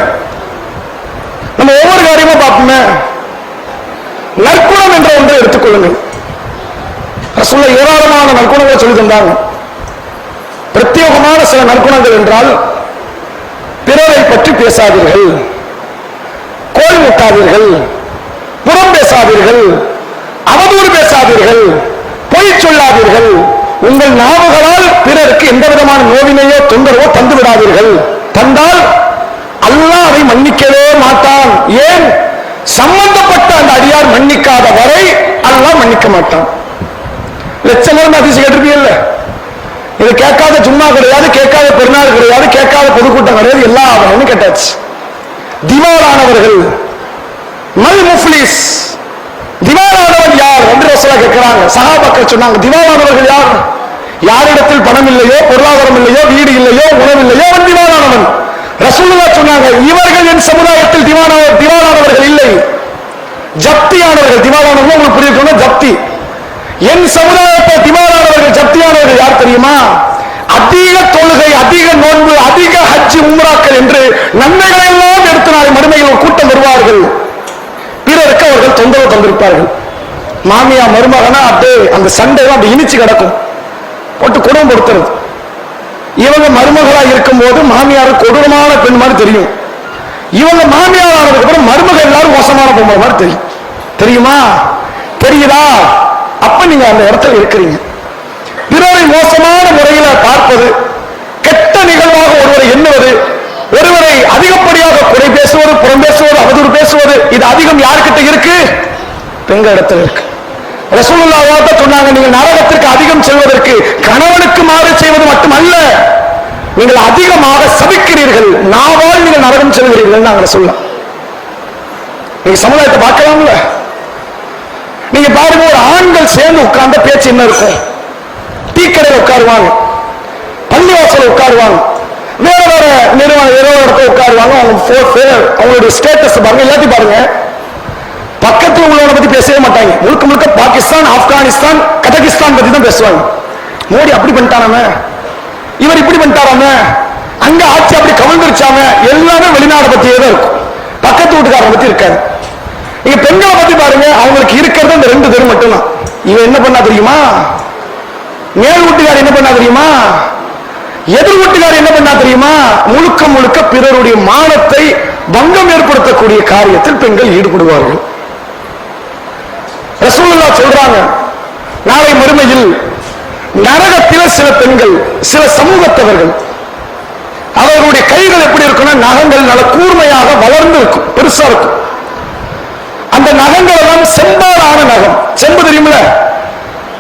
நம்ம ஒவ்வொரு காரியமா பார்ப்போமே. நற்குணம் என்ற ஒன்றை எடுத்துக்கொள்ளுங்கள். ரசூலுல்லாஹ் ஏராளமான நற்குணங்களை சொல்லி தந்தாங்க. பிரத்யேகமான சில நற்குணங்கள் என்றால், பிறரை பற்றி பேசாதீர்கள், கோல் முட்டாதீர்கள், புறம் பேசாதீர்கள், அவதூறு பேசாதீர்கள், பொய் சொல்லாதீர்கள், உங்கள் நாவுகளால் பிறருக்கு எந்த விதமான நோவினையோ தொந்தரவோ தந்து விடாதீர்கள். தந்தால் அல்லாஹ் அதை மன்னிக்கவே மாட்டான். ஏன்? சம்பந்தப்பட்ட அந்த அடியார் மன்னிக்காத வரை அல்லாஹ் மன்னிக்க மாட்டான். லட்சம் அதிசயம் கேட்டிருப்பீங்கல்ல. இது கேட்காத ஜும்மா கிடையாது, கேட்காத பெருநாள் கிடையாது, கேட்காத பொதுக்கூட்டம் கிடையாது, எல்லா ஆவணமும் கேட்டாச்சு. திவாலானவர்கள், மல் முஃப்லிஸ், திவாலானவன் யார் என்று ரசூலுல்லாஹ் கேட்கிறாங்க. சஹாபாக்கள் சொன்னாங்க, திவாலானவர்கள் யார்? யாரிடத்தில் பணம் இல்லையோ, பொருளாதாரம் இல்லையோ, வீடு இல்லையோ, உணவு இல்லையோ, அவன் திவாலானவன். ரசூலுல்லாஹ் சொன்னாங்க, இவர்கள் என் சமுதாயத்தில் திவாலானவர்கள் இல்லை, ஜப்தியானவர்கள். திவாலானவர்கள் உங்களுக்கு புரியுது, ஜப்தி. என் சமுதாயத்தை திவாலானவர்கள், ஜப்தியானவர்கள் யார் தெரியுமா? அதிக தொழுகை, அதிக நோன்பு, அதிக ஹஜ் உம்ராக்கள் என்று நன்மைகளை எல்லாம் எடுத்து நாளை மறுமையில் ஒரு கூட்டம் வருவார்கள். பிறருக்கு அவர்கள் தொந்தரவு தந்திருப்பார்கள். மாமியா மருமகனா அப்படியே அந்த சண்டை அப்படி இனிச்சு கிடக்கும், போட்டு கொடுமைப்படுத்துறது. இவங்க மருமகளா இருக்கும் போது மாமியார் கொடூரமான பெண் மாதிரி தெரியும். இவங்க மாமியார் ஆனதுக்கு அப்புறம் மருமகள் எல்லாரும் மோசமான பொம்பளை மாதிரி தெரியும். தெரியுமா? தெரியுதா? அப்ப நீங்க அந்த இடத்துல இருக்கிறீங்க. பிறரை மோசமான முறையில பார்ப்பது, கெட்ட நிகழ்வாக ஒருவரை எண்ணுவது, ஒருவரை அதிகப்படியாக குறை பேசுவது, புறம் பேசுவது, அவதூறு பேசுவது, இது அதிகம் யாருக்கிட்ட இருக்கு? பெண்கள் இடத்துல இருக்கு. ரசூலுல்லாஹ் சொன்னாங்க, நீங்கள் நரகத்திற்கு அதிகம் செல்வதற்கு கணவனுக்கு மாறு செய்வது மட்டுமல்ல, நீங்கள் அதிகமாக சபிக்கிறீர்கள், நாவால் நீங்கள் நரகம் செல்கிறீர்கள். நாங்கள் சொல்லலாம். நீங்க சமுதாயத்தை பார்க்கலாம்ல. நீங்க பாருங்க, ஒரு ஆண்கள் சேர்ந்து உட்கார்ந்த பேச்சு என்ன இருக்கும்? டீக்கடையில் உட்காருவாங்க, பள்ளிவாசல் உட்காருவாங்க, வேற வேற நிறுவனம் ஏதோ இடத்துல உட்காருவாங்க. அவங்களுடைய ஸ்டேட்டஸ் பாருங்க, எல்லாத்தையும் பாருங்க. பக்கத்தில் உள்ளவனை பத்தி பேசவே மாட்டாங்க. முழுக்க முழுக்க பாகிஸ்தான், ஆப்கானிஸ்தான், கஜகிஸ்தான் பத்தி தான் பேசுவாங்க. மோடி அப்படி பண்ணிட்டாராம, இவர் இப்படி பண்ணிட்டாராம, அங்க ஆட்சி அப்படி கவிழ்ந்துருச்சாம, எல்லாமே வெளிநாடு பத்தியே தான் இருக்கும். பக்கத்து வீட்டுக்காரனை பத்தி இருக்காது. நீங்க பெண்களை பத்தி பாருங்க, அவங்களுக்கு இருக்கிறது இந்த 2 பேர் மட்டும்தான். இவன் என்ன பண்ணா தெரியுமா? மேல் வீட்டுக்காரர் என்ன பண்ணா தெரியுமா? எதிர் வீட்டுக்காரர் என்ன பண்ணா தெரியுமா? முழுக்க முழுக்க பிறருடைய மானத்தை பங்கம் ஏற்படுத்தக்கூடிய காரியத்தில் பெண்கள் ஈடுபடுவார்கள். ரசூலுல்லாஹ் சொல்றாங்க, நாளை மறுமையில் நரகத்தில் சில பெண்கள், சில சமூகத்தவர்கள், அவர்களுடைய கைகள் எப்படி இருக்குன்னா, நகங்கள் நல்ல கூர்மையாக வளர்ந்து இருக்கும், பெருசா இருக்கும். அந்த நகங்கள் எல்லாம் செம்பாலான நகம். செம்பு தெரியுமில்ல,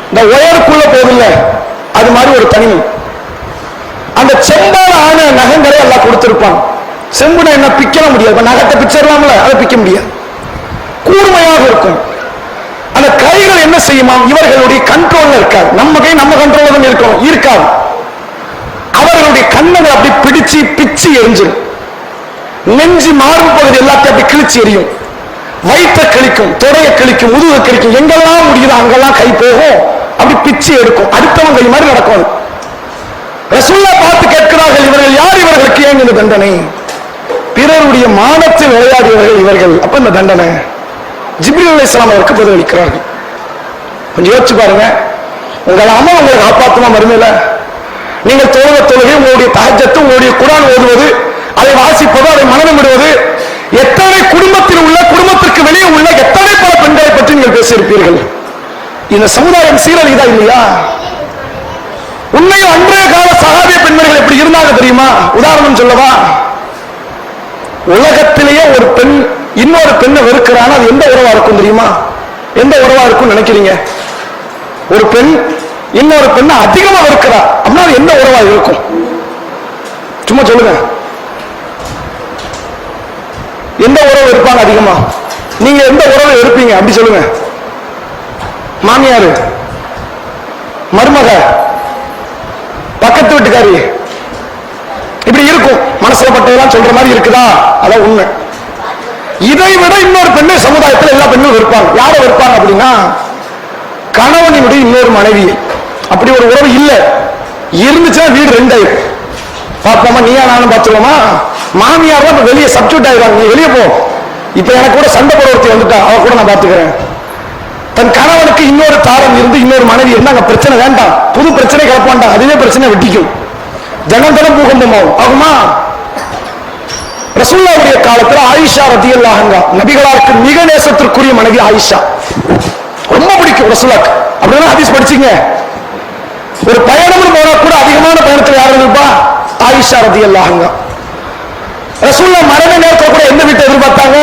இந்த ஒயருக்குள்ள போதில்ல, அது மாதிரி ஒரு தனிமை. அந்த செம்பாலான நகங்களை எல்லாம் கொடுத்திருப்பான். செம்புன என்ன பிக்க முடியாது, நகத்தை பிச்சிடலாம்ல, அதை பிக்க முடியாது, கூர்மையாக இருக்கும். அந்த கைகள் என்ன செய்யுமா? இவர்களுடைய கண்ட்ரோல்ல இருக்காது. நம்ம கை நம்ம கண்ட்ரோல் இருக்கணும், இருக்காது. அவர்களுடைய கண்ணை அப்படி பிடிச்சு பிச்சு எரிஞ்சிடும். நெஞ்சு மார்பு பகுதி எல்லாத்தையும் அப்படி கிழிச்சு எரியும், வயிற்ற கிழிக்கும், தொடைய கிழிக்கும், முதுக கிழிக்கும், எங்கெல்லாம் முடியுதோ அங்கெல்லாம் கை போகும், அப்படி பிச்சு எடுக்கும், அடுத்தவன் கை மாதிரி நடக்கும். ரசூலுல்லாஹ் பார்த்து கேட்கிறார்கள், இவர்கள் யார், இவர்களுக்கு ஏன் இந்த தண்டனை? பிறருடைய மானத்தில் விளையாடியவர்கள் இவர்கள், அப்ப இந்த தண்டனை. ஜிப்ரீல் அலைஹிஸ்ஸலாம் அவருக்கு பதிலளிக்கிறார்கள். கொஞ்சம் யோசிச்சு பாருங்க, உங்கள் அம்மா உங்களை காப்பாற்றுமா மறுமையில? நீங்கள் தொழுகை, உங்களுடைய தஹஜ்ஜத், உங்களுடைய குர்ஆன் ஓதுவது, அதை வாசிப்பது, அதை மனனம் விடுவது, எத்தனை குடும்பத்தில் உள்ள, குடும்பத்திற்கு வெளியே உள்ள எத்தனை பல பெண்களை பற்றி நீங்கள் பேசியிருப்பீர்கள். இந்த சமுதாயம் சீரழிதா இல்லையா? உண்மையில் அன்றைய கால சஹாபிய பெண்மணிகள் எப்படி இருந்தாங்க தெரியுமா? உதாரணம் சொல்லவா? உலகத்திலேயே ஒரு பெண் இன்னொரு பெண்ணை வெறுக்கிறான், அது எந்த உறவா இருக்கும் தெரியுமா? எந்த உறவா இருக்கும் நினைக்கிறீங்க? ஒரு பெண் இன்னொரு பெண்ணை அதிகமா வெறுக்கிறா அப்படின்னா அது எந்த உறவா இருக்கும்? சும்மா சொல்லுங்க, எந்த உறவு இருப்பாங்க அதிகமா? நீங்க எந்த உறவை இருப்பீங்க அப்படி சொல்லுங்க. மாமியாரு, மருமக, பக்கத்து வீட்டுக்காரி, இப்படி இருக்கும். மனசுல பட்டதெல்லாம் சொல்ற மாதிரி இருக்குதா? அதான் உண்மை. இதை விட இன்னொரு பெண்ணு சமுதாயத்தில் எல்லா பெண்ணும் வெறுப்பாங்க. யாரை வெறுப்பாங்க அப்படின்னா கணவனினுடைய இன்னொரு மனைவி. அப்படி ஒரு உறவு இல்ல, இருந்துச்சுன்னா வீடு ரெண்டாயிரம். பார்ப்போமா, நீயா நானும் பார்த்துருவோமா? மாமியார் தான் வெளியே சப்ஸ்டியூட் ஆயிடுவாங்க, நீ வெளியே போ, இப்ப எனக்கு கூட சண்டை போட ஒருத்தி வந்துட்டா, அவ கூட நான் பாத்துக்கிறேன். தன் கணவனுக்கு இன்னொரு தாரம் இருந்து இன்னொரு மனைவி இருந்தா அங்க பிரச்சனை வேண்டாம், புது பிரச்சனை கிளப்பாண்டாம், அதுவே பிரச்சனை வெட்டிக்கும், தினம் தினம் பூகம்பமாகும். ஆகுமா? ரசூலுல்லாஹ்வுடைய காலத்துல ஆயிஷா ரலியல்லாஹு அன்ஹா, நபிகளாருக்கு மிக நேசத்திற்குரிய மனைவி ஆயிஷா, ரொம்ப பிடிக்கும் ரசூலுல்லாஹ்க்கு. அப்படின்னா ஹதீஸ் படிச்சீங்க. ஒரு பயணம் போனா கூட அதிகமான பயணத்தில் யார் இருப்பா? ஆயிஷா ரலியல்லாஹு அன்ஹா. ரசூலுல்லாஹ் மரண நேரத்தில் கூட எந்த வீட்டை எதிர்பார்த்தாங்க?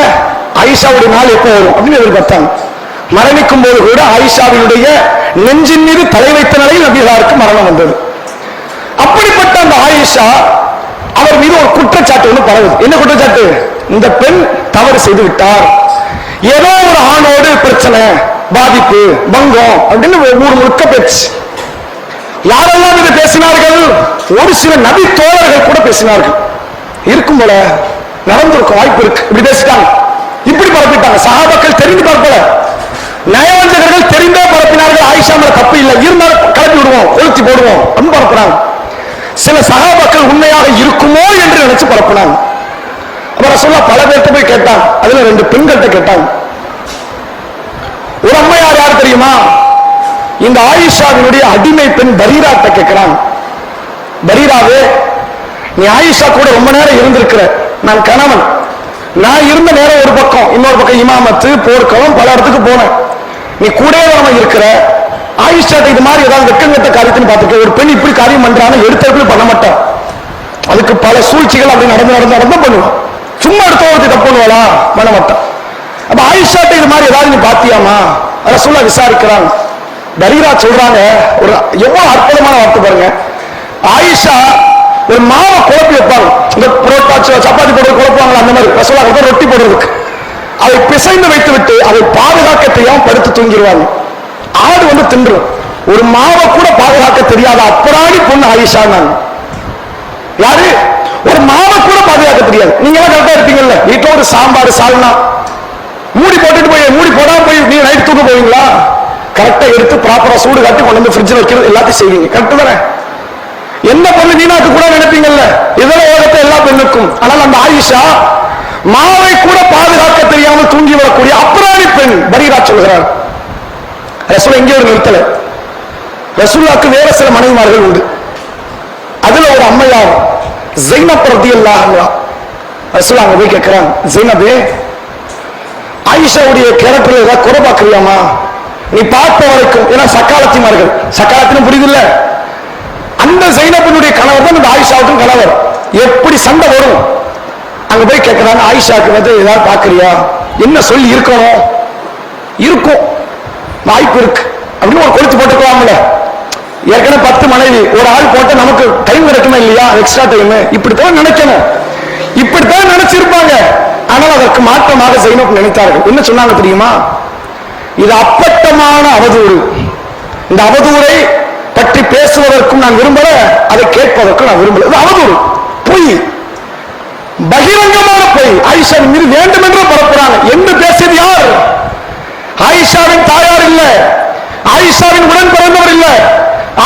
ஆயிஷாவுடைய நாள் எப்போ வரும் அப்படின்னு எதிர்பார்த்தாங்க. மரணிக்கும் போது கூட ஆயிஷாவினுடைய நெஞ்சின் மீது தலை வைத்த நிலையில் நபிகளாருக்கு மரணம் வந்தது. அப்படிப்பட்ட அந்த ஆயிஷா, அவர் மீது ஒரு குற்றச்சாட்டு ஒன்று பரவுது. என்ன குற்றச்சாட்டு? இந்த பெண் தவறு செய்து விட்டார், ஏதோ ஒரு ஆணோடு பிரச்சனை, பாதிப்பு, பங்கம் அப்படின்னு ஊர் முழுக்க பேச்சு. யாரெல்லாம் இதை பேசினார்கள்? ஒரு சில நபி தோழர்கள் கூட பேசினார்கள். இருக்கும் போல நடந்திருக்கும், வாய்ப்பு இருக்கு. இப்படி பேசிட்டாங்க, இப்படி பரப்பிட்டாங்க. சஹாபாக்கள் தெரிந்து பரப்பல, நயவஞ்சகர்கள் தெரிந்தே பரப்பினார்கள். ஆயிஷா மேல தப்பு இல்லை, இருந்தாலும் கிளப்பி விடுவோம், கொளுத்தி போடுவோம் அப்படின்னு பரப்புறாங்க. சில சஹாபாக்கள் உண்மையாக இருக்குமோ என்று நினைச்சு பரப்புனாங்க. அப்புறம் சொல்ல பல பேர்த்த போய் கேட்டாங்க. அதுல 2 பெண்கள்கிட்ட கேட்டாங்க. ஒரு அம்மையார் யார் தெரியுமா? இந்த ஆயிஷாவினுடைய அடிமை பெண் பரீராட்ட கேட்கிறாங்க. பரீராவே, நீ ஆயிஷா கூட ரொம்ப நேரம் இருந்திருக்கிற, நான் கணவன், நான் இருந்த நேரம் ஒரு பக்கம், இன்னொரு பக்கம் இமாமத்து, போர்க்களம், பல இடத்துக்கு போனேன். நீ கூடவே நம்ம இருக்கிற, ஆயிஷாட்ட இது மாதிரி ஏதாவது வெக்கங்கட்ட காரியத்தின்னு பார்த்துக்க. ஒரு பெண் இப்படி காரியம் பண்றான்னு எடுத்தவர்கள் பண்ண மாட்டான், அதுக்கு பல சூழ்ச்சிகள் அப்படி நடந்து பண்ணுவான். சும்மா எடுத்தவருக்கு தப்பு பண்ணுவாளா? பண்ண மாட்டான். அப்ப ஆயிஷாட்ட இது மாதிரி ஏதாவது நீ பாத்தியாமா? ரசூலுல்லாஹ் விசாரிக்கிறாங்க. பரீரா சொல்றாங்க, ஒரு எவ்வளவு அற்புதமான வார்த்தை பாருங்க. ஆயிஷா ஒரு மாவை குழப்பி வைப்பாங்க, இந்த புரோட்டா சப்பாத்தி போடுறது குழப்பாங்களா, அந்த மாதிரி ரசூலுல்லாஹ் ரொட்டி போடுறதுக்கு அதை பிசைந்து வைத்து விட்டு அதை பாதுகாக்க தெரியாம படுத்து தூங்கிடுவாங்க. ஆடு வந்து தின்றும். ஒரு மாவை கூட பாதுகாக்க தெரியாத அப்பராணி பொண்ணு ஆயிஷா. யாரு? ஒரு மாவை கூட பாதுகாக்க தெரியாது. நீங்க எல்லாம் கரெக்டா இருப்பீங்கல்ல, வீட்டுல ஒரு சாம்பார் சால்னா மூடி போட்டுட்டு போய், மூடி போடாம போய் நீங்க நைட் தூக்க போவீங்களா? கரெக்டா எடுத்து ப்ராப்பரா சூடு காட்டி கொண்டு வந்து ஃப்ரிட்ஜில் வைக்கிறது எல்லாத்தையும் செய்வீங்க. கரெக்ட் தானே? எந்த பொண்ணு வீணாக்கு கூட நினைப்பீங்கல்ல, இதெல்லாம் உலகத்தை எல்லா பெண்ணுக்கும். ஆனால் அந்த ஆயிஷா மாவை கூட பாதுகாக்க தெரியாமல் தூங்கி வரக்கூடிய அப்பராணி பெண். பரீரா சொல்கிறார். ரசூல் எங்கே ஒரு நிறுத்தல. ரசூலுல்லாஹ்க்கு வேற சில மனைவிமார்கள் உண்டு. அதுல ஒரு அம்மையார் ஸைனப் ரலியல்லாஹு அன்ஹா. ரசூல் அங்க போய் கேட்கிறாங்க, ஸைனபே, ஆயிஷாவுடைய கேரக்டர்ல ஏதாவது குறை பார்க்கறியாமா? நீ பார்த்த வரைக்கும், ஏன்னா சக்காலத்திமார்கள், சக்காலத்தினும் புரியுது இல்ல, அந்த ஸைனபினுடைய கணவர் தான் இந்த ஆயிஷாவுக்கும் கணவர். எப்படி சண்டை வரும்? அங்க போய் கேட்கிறாங்க, ஆயிஷாக்கு வந்து ஏதாவது பார்க்கறியா? என்ன சொல்லி இருக்கணும்? இருக்கும், வாய்ப்பு இருக்கு அப்படின்னு ஒரு கொளுத்து போட்டுக்கலாம்ல. ஏற்கனவே 10 மனைவி, ஒரு ஆள் போட்ட நமக்கு டைம் கிடைக்குமா இல்லையா? Extra time. இப்படித்தான் நினைக்கணும், இப்படித்தான் நினைச்சிருப்பாங்க. ஆனால் அதற்கு மாற்றமாக ஸைனப் நினைத்தார்கள். என்ன சொன்னாங்க தெரியுமா? இது அப்பட்டமான அவதூறு, இந்த அவதூறை பற்றி பேசுவதற்கும் நான் விரும்பல, அதை கேட்பதற்கும் நான் விரும்பல. இது அவதூறு, பொய். பகிரங்கமான பொய். ஆயிஷாவின் மீது வேண்டும் என்று பரப்புறாங்க. என்று பேசியது யார்? ஆயிஷாவின் தாயார் இல்ல, ஆயிஷாவின் உடன் பிறந்தவர் இல்ல,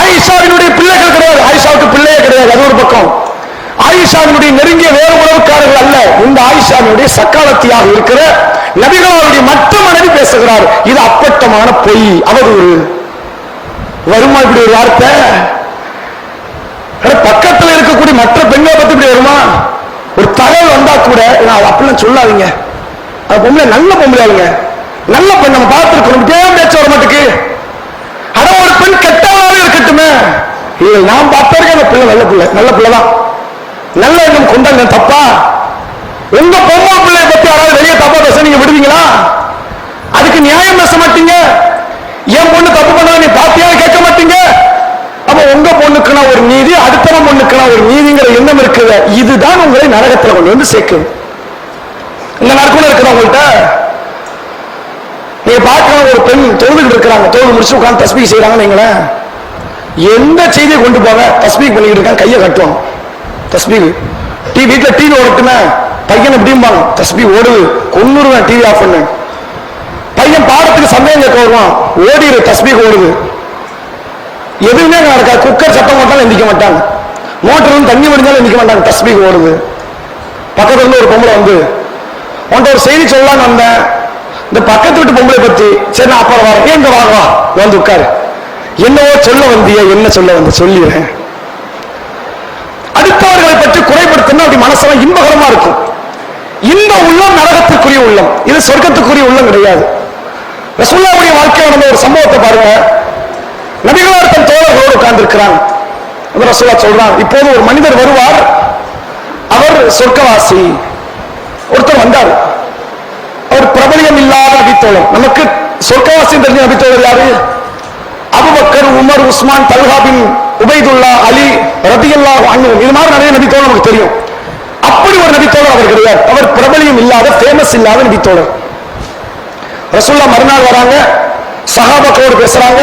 ஆயிஷாவினுடைய பிள்ளைகள் கிடையாது, ஆயிஷாவுக்கு பிள்ளையே கிடையாது. அது ஒரு பக்கம். ஆயிஷாவினுடைய நெருங்கிய வேறு உறவுக்காரர்கள் அல்ல. இந்த ஆயிஷாவினுடைய சக்காலத்தியாக இருக்கிற நபிகளுடைய மற்ற மனைவி பேசுகிறார். இது அப்பட்டமான பொய், அவதூறு. வருமா இப்படி ஒரு வார்த்தை? பக்கத்தில் இருக்கக்கூடிய மற்ற பெண்களை பத்தி இப்படி வருமா? ஒரு தகவல் வந்தா கூட அப்படிலாம் சொல்லாதீங்க, பொம்பளை நல்ல பொம்பளைங்க, நல்ல பெண் நம்ம பார்த்திருக்கோம், ஏன் பேச்ச வர மாட்டுக்கு? ஆனா ஒரு பெண் கெட்டவாக இருக்கட்டுமே, நான் பார்த்திருக்கேன் அந்த பிள்ளை நல்ல பிள்ளை, நல்ல பிள்ளைதான், நல்ல எண்ணம் கொண்டாங்க. தப்பா? உங்க பொம்மா பிள்ளைய பத்தி யாராவது வெளியே தப்பா பேச நீங்க விடுவீங்களா? அதுக்கு நியாயம் பேச மாட்டீங்க. என் பொண்ணு தப்பு பண்ணா நீ பாத்தியா கேட்க மாட்டீங்க. அப்ப உங்க பொண்ணுக்குனா ஒரு நீதி, அடுத்தவன் பொண்ணுக்குனா ஒரு நீதிங்கிற எண்ணம் இருக்குது. இதுதான் உங்களை நரகத்தில் கொண்டு வந்து சேர்க்குது. இந்த நரகம் இருக்குதா உங்கள்கிட்ட? நீங்க பார்க்கலாம், ஒரு பெண் தொழுதுகிட்டு இருக்கிறாங்க, தொழுது முடிச்சு உட்காந்து தஸ்பீக் செய்யறாங்கன்னு வைங்களேன், எந்த செய்தியை கொண்டு போக தஸ்பீக் பண்ணிக்கிட்டு இருக்காங்க, கையை கட்டுவாங்க. தஸ்பீக் வீட்டுல டிவி ஓடட்டுமே, பையன் எப்படிம்பாங்க, தஸ்பீக் ஓடுது, கொன்னுருவேன், டிவி ஆஃப் பண்ணு. பையன் பாடத்துக்கு சந்தேகம் கேட்க வருவான், ஓடிடு, தஸ்பீக் ஓடுது. எதுவுமே நடக்காது. குக்கர் சட்டம் போட்டாலும் எந்திக்க மாட்டாங்க, மோட்டர் தண்ணி வடிஞ்சாலும் எந்திக்க மாட்டாங்க, தஸ்பீக் ஓடுது. பக்கத்துல இருந்து ஒரு பொம்பளை வந்து உன்ட்ட ஒரு செய்தி சொல்லலான்னு வந்தேன், இந்த பக்கத்து வீட்டு பொம்பளை பத்தி. சரி நான் அப்புறம் வரேன், எங்க வாங்க வந்து உட்காரு, என்னவோ சொல்ல வந்திய, என்ன சொல்ல வந்து சொல்லிடுறேன். அடுத்தவர்களை பற்றி குறைபடுத்தினா அப்படி மனசெல்லாம் இன்பகரமா இருக்கும். இந்த உள்ளம் நரகத்திற்குரிய உள்ளம், இது சொர்க்கத்துக்குரிய உள்ளம் கிடையாது. ரசூலுல்லாஹ்வுடைய வாழ்க்கையில் நடந்த ஒரு சம்பவத்தை பாருங்க. நபிகளார் தன் தோழர்களோடு உட்கார்ந்து இருக்கிறாங்க. ரசூலுல்லாஹ் சொல்றாங்க, இப்போது ஒரு மனிதர் வருவார், அவர் சொர்க்கவாசி. ஒருத்தர் வந்தார், அவர் பிரபலியம் இல்லாத நபித்தோழர். நமக்கு சொர்க்கவாசி தெரிஞ்ச நபித்தோழர் யாரு? அபூபக்கர், உமர், உஸ்மான், தல்ஹா பின் உபைதுல்லா, அலி ரலியல்லாஹு அன்ஹு. இது மாதிரி நிறைய நபித்தோழர் நமக்கு தெரியும். அப்படி ஒரு நபித்தோழர் அவர் கிடையாது. அவர் பிரபலியம் இல்லாத, ஃபேமஸ் இல்லாத நபித்தோழர். ரசூலுல்லாஹ் மறுநாள் வராங்க, சஹாபாக்களோடு பேசுறாங்க.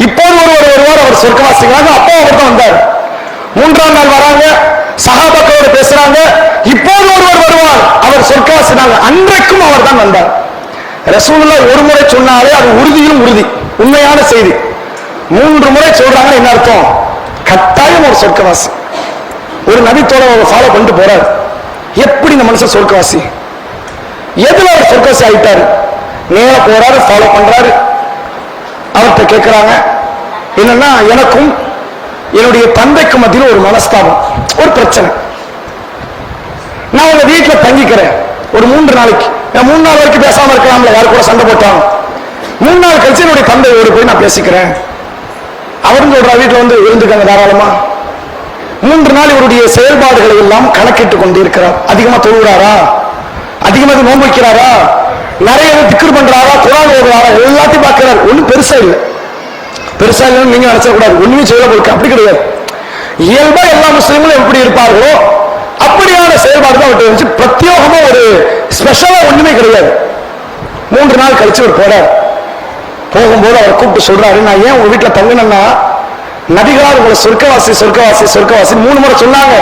இப்போது ஒருவர் வருவார், அவர் சொர்க்கவாசிக்கிறாங்க. அப்போ அவர் தான் வந்தார். மூன்றாம் நாள் வராங்க, சஹாபாக்களோடு பேசுறாங்க. இப்போது ஒருவர் வருவார், அவர் சொர்க்கவாசினாங்க. அன்றைக்கும் அவர் தான் வந்தார். ரசூலுல்லாஹ் ஒரு முறை சொன்னாலே அது உறுதியும் உறுதி, உண்மையான செய்தி. 3 முறை சொல்றாங்க, என்ன அர்த்தம்? கட்டாயம் ஒரு சொர்க்கவாசி. ஒரு நபித்தோழர் அவர் ஃபாலோ பண்ணிட்டு போறார். எப்படி இந்த மனுஷன் சொர்க்கவாசி? எதுல அவர் சொர்க்கவாசி ஆயிட்டாரு? நேர போறாரு, ஃபாலோ பண்றாரு. அவர்கிட்ட கேட்கிறாங்க, என்னன்னா எனக்கும் என்னுடைய தந்தைக்கும் மத்தியில் ஒரு மனஸ்தாபம், ஒரு பிரச்சனை. நான் உங்க வீட்டுல தங்கிக்கிறேன் ஒரு 3 நாளைக்கு. 3 நாள் வரைக்கும் பேசாம இருக்கலாம்ல, யாரு கூட சண்டை போட்டாங்க. 3 நாள் கழிச்சு என்னுடைய தந்தையோடு போய் நான் பேசிக்கிறேன். அவரும் சொல்ற வீட்டுல வந்து இருந்துக்காங்க தாராளமா. 3 நாள் இவருடைய செயல்பாடுகளை எல்லாம் கணக்கிட்டுக் கொண்டிருக்கிறார். அதிகமா தொழுகிறாரா, அதிகமாக நோன்பு வைக்கிறாரா, நிறைய திக்ர் பண்றாரா, குர்ஆன் ஓதுறாரா, எல்லாத்தையும் பார்க்கிறார். ஒண்ணும் பெருசா இல்லை, பெருசா இல்லைன்னு நீங்க நினைச்சக்கூடாது. ஒண்ணுமே செய்யல போயிருக்கு, அப்படி கிடையாது. இயல்பா எல்லா முஸ்லிம்களும் எப்படி இருப்பார்களோ அப்படியான செயல்பாடு தான் அவர்கிட்ட இருந்துச்சு. பிரத்யேகமா ஒரு ஸ்பெஷலா ஒண்ணுமே கிடையாது. 3 நாள் கழிச்சு அவர் போறார். போகும்போது அவர் கூப்பிட்டு சொல்றாரு, நான் ஏன் உங்க வீட்டுல தங்கினேன்னா, நபிகளார் உங்களை சொர்க்கவாசி சொர்க்கவாசி சொர்க்கவாசி 3 முறை சொன்னாங்க.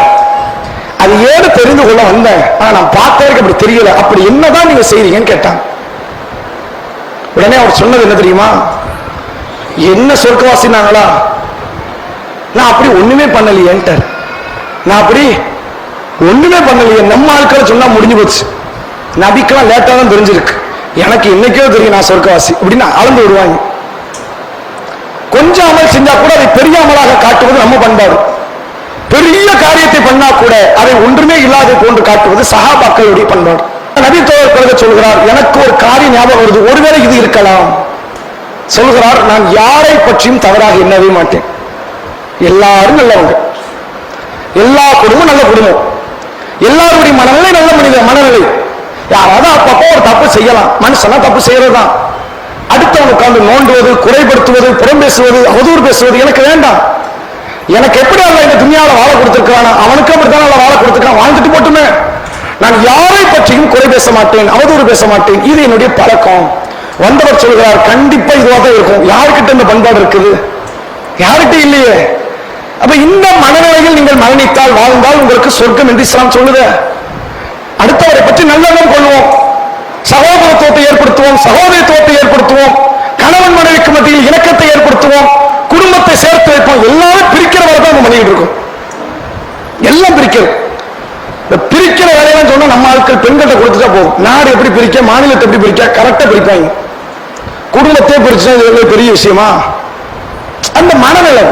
அது ஏன்னு தெரிந்து கொள்ள வந்தேன், ஆனா நான் பார்த்தவருக்கு அப்படி தெரியல. அப்படி என்னதான் நீங்க செய்றீங்கன்னு கேட்டாங்க. உடனே அவர் சொன்னது என்ன தெரியுமா? என்ன சொர்க்கவாசினாங்களா? நான் அப்படி ஒண்ணுமே பண்ணலையேன்ட்டார். நான் அப்படி ஒண்ணுமே பண்ணலையே. நம்ம ஆட்கள் சொன்னா முடிஞ்சு போச்சு. நபிக்கெல்லாம் லேட்டா தான் தெரிஞ்சிருக்கு, எனக்கு இன்னைக்கே தெரியும் நான் சொர்க்கவாசி அப்படின்னு அளந்து விடுவாங்க. கொஞ்சம் அமல் செஞ்சா கூட அதை பெரிய அமலாக காட்டுவது நம்ம பண்பாடு. பெரிய காரியத்தை பண்ணா கூட அதை ஒன்றுமே இல்லாத போன்று காட்டுவது சஹாபாக்களுடைய பண்பாடு. நபி தோழர் பிறகு சொல்கிறார், எனக்கு ஒரு காரியம் ஞாபகம் வருது, ஒருவேளை இது இருக்கலாம். சொல்கிறார், நான் யாரை பற்றியும் தவறாக எண்ணவே மாட்டேன். எல்லாரும் நல்லவங்க, எல்லா குடும்பம் நல்ல குடும்பம், எல்லாருடைய மனநிலை நல்ல மனநிலை. யாராவது அப்பப்போ ஒரு தப்பு செய்யலாம், மனுஷனா தப்பு செய்யறதுதான். அடுத்தவன் உட்கார்ந்து நோண்டுவது, குறைபடுத்துவது, புறம் பேசுவது, அவதூறு பேசுவது எனக்கு வேண்டாம். எனக்கு எப்படி அல்ல இந்த துணியால வாழ கொடுத்திருக்கிறானா, அவனுக்கு அப்படித்தான் அல்ல வாழ கொடுத்திருக்கான், வாழ்ந்துட்டு போட்டுமே. நான் யாரை பற்றியும் குறை பேச மாட்டேன், அவதூறு பேச மாட்டேன். இது என்னுடைய பழக்கம். வந்தவர் சொல்கிறார், கண்டிப்பா இதுவாக தான் இருக்கும். யாருக்கிட்ட இந்த பண்பாடு இருக்குது? யாருக்கிட்ட இல்லையே. அப்ப இந்த மனநிலையில் நீங்கள் மரணித்தால் வாழ்ந்தால் உங்களுக்கு சொர்க்கம் என்று இஸ்லாம் சொல்லுது. அடுத்தவரை பற்றி நல்லெண்ணம் கொள்வோம், சகோதரத்துவத்தை ஏற்படுத்துவோம், சகோதரத்துவத்தை ஏற்படுத்துவோம், கணவன் மனைவிக்கு மத்தியில் இணக்கத்தை ஏற்படுத்துவோம், குடும்பத்தை சேர்த்து வைப்போம். எல்லாரும் பிரிக்கிற வேலை தான் நம்ம பண்ணிட்டு இருக்கோம். எல்லாம் பிரிக்கிறது. இந்த பிரிக்கிற வேலையெல்லாம் சொன்னா நம்ம ஆட்கள் பெண்கிட்ட கொடுத்துட்டா போதும். நாடு எப்படி பிரிக்க, மாநிலத்தை எப்படி பிரிக்க கரெக்டா பிரிப்பாங்க. குடும்பத்தை பிரிச்சா பெரிய விஷயமா? அந்த மனநிலை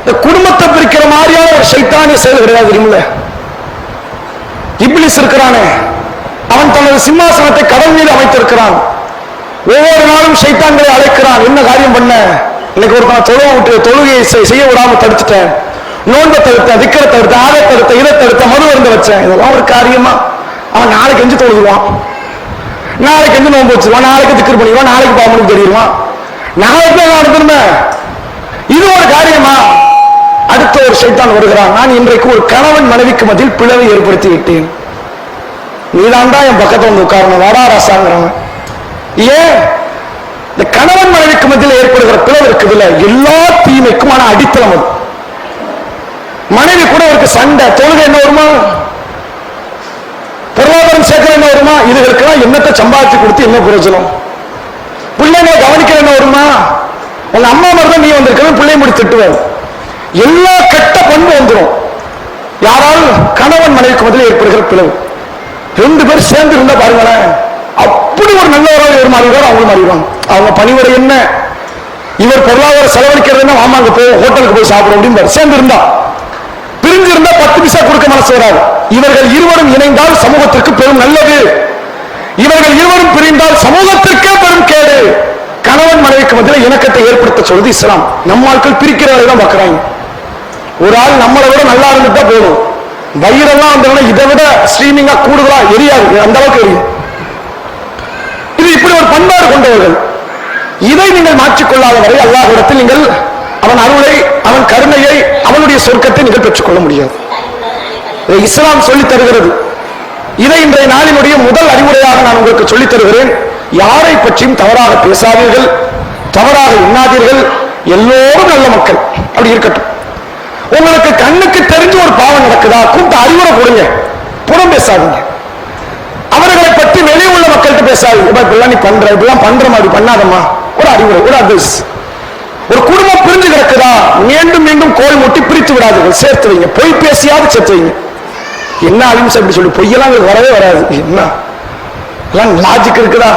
இந்த குடும்பத்தை பிரிக்கிற மாதிரியான ஒரு சைத்தானிய செயல் கிடையாது. தெரியுமில்ல, இப்லிஸ் இருக்கிறானே, அவன் தனது சிம்மாசனத்தை கடல் மீது அமைத்திருக்கிறான். ஒவ்வொரு நாளும் சைத்தான்களை அழைக்கிறான். என்ன காரியம் பண்ண? இன்னைக்கு ஒரு தொழுகையை செய்ய விடாம தடுத்துட்டேன், நோன்பை தடுத்தேன், திக்கரை தடுத்தேன், ஆதை தடுத்த, இதை தடுத்த, மது வந்து வச்சேன். இதெல்லாம் ஒரு காரியமா? அவன் நாளைக்கு எஞ்சி தொழுதுவான், நாளைக்கு எஞ்சி நோன்பு வச்சிருவான், நாளைக்கு திக்கர் பண்ணிடுவான், நாளைக்கு பாம்பனுக்கு தெரியுவான், நாளைக்கு நடத்துமே. இது ஒரு காரியமா? அடுத்த ஒரு சைத்தான் வருகிறான். நான் இன்றைக்கு ஒரு கணவன் மனைவிக்கு மத்தியில் பிளவை ஏற்படுத்தி விட்டேன், நீதான்டா என் பக்கத்தை வந்து உட்காரணும், வாடா ராசாங்கிறவன். ஏன்? இந்த கணவன் மனைவிக்கு மத்தியில் ஏற்படுகிற பிளவு இருக்குதுல்ல, எல்லா தீமைக்குமான அடித்தளம் அது. மனைவி கூட இருக்கு சண்டை, தொழுகை என்ன வருமா, பொருளாதாரம் சேர்க்கிற என்ன வருமா, இதுகளுக்கெல்லாம் என்னத்தை சம்பாதிச்சு கொடுத்து என்ன பிரயோஜனம்? பிள்ளைங்களை கவனிக்கிற என்ன வருமா? உங்க அம்மா மாதிரி தான் நீ வந்திருக்க, பிள்ளை முடி திட்டுவார். எல்லா கெட்ட பண்பு வந்துடும். யாரால்? கணவன் மனைவிக்கு மத்தியில் ஏற்படுகிற பிளவு. ரெண்டு பேர் சேர்ந்து இருந்தா பாருங்களேன், அப்படி ஒரு நல்லவராக இவர் மாறிடுவார், அவங்க மாறிடுவாங்க. அவங்க பணிவுரை என்ன, இவர் பொருளாதார செலவழிக்கிறது என்ன, வாமாங்க போய் ஹோட்டலுக்கு போய் சாப்பிடும் அப்படின்னு சேர்ந்து இருந்தா. பிரிஞ்சு இருந்தா 10 பைசா கொடுக்க மனசு வராது. இவர்கள் இருவரும் இணைந்தால் சமூகத்திற்கு பெரும் நல்லது, இவர்கள் இருவரும் பிரிந்தால் சமூகத்திற்கே பெரும் கேடு. கணவன் மனைவிக்கு மத்தியில் இணக்கத்தை ஏற்படுத்த சொல்றது இஸ்லாம். நம்ம ஆட்கள் பிரிக்கிற வேலை தான் பார்க்கிறாங்க. ஒரு ஆள் நம்மளை விட நல்லா இருந்துட்டா போதும், வயிறெல்லாம் வந்தவன இதை விட ஸ்ட்ரீமிங்கா கூடுதலா எரியாது, அந்த அளவுக்கு எரியும். இது இப்படி ஒரு பண்பாடு கொண்டவர்கள். இதை நீங்கள் மாற்றிக்கொள்ளாத வரை அல்லாஹ்விடத்தில் நீங்கள் அவன் அருளை, அவன் கருணையை, அவனுடைய சொர்க்கத்தை நீங்கள் பெற்றுக்கொள்ள முடியாது. இஸ்லாம் சொல்லித் தருகிறது. இதை இன்றைய நாளினுடைய முதல் அறிவுரையாக நான் உங்களுக்கு சொல்லித் தருகிறேன். யாரை பற்றியும் தவறாக பேசாதீர்கள், தவறாக எண்ணாதீர்கள். எல்லோரும் நல்ல மக்கள், அப்படி இருக்கட்டும். உங்களுக்கு கண்ணுக்கு தெரிஞ்ச ஒரு பாவம் நடக்குதா, கூப்பிட்டு அறிவுரை கொடுங்க, புறம் பேசாதீங்க. அவர்களை பற்றி வெளியே உள்ள மக்கள்கிட்ட பேசாதீங்க. இப்பெல்லாம் நீ பண்ற, இப்பெல்லாம் பண்ற மாதிரி பண்ணாதம்மா, ஒரு அறிவுரை, ஒரு அட்வைஸ். ஒரு குடும்பம் பிரிஞ்சு கிடக்குதா, மீண்டும் மீண்டும் கோல் மூட்டி பிரித்து விடாதீர்கள், சேர்த்து வைங்க. பொய் பேசியாவது சேர்த்து வைங்க. என்ன அலிம்சை அப்படி சொல்லி பொய்யெல்லாம் வரவே வராது. என்ன எல்லாம் லாஜிக் இருக்குதா?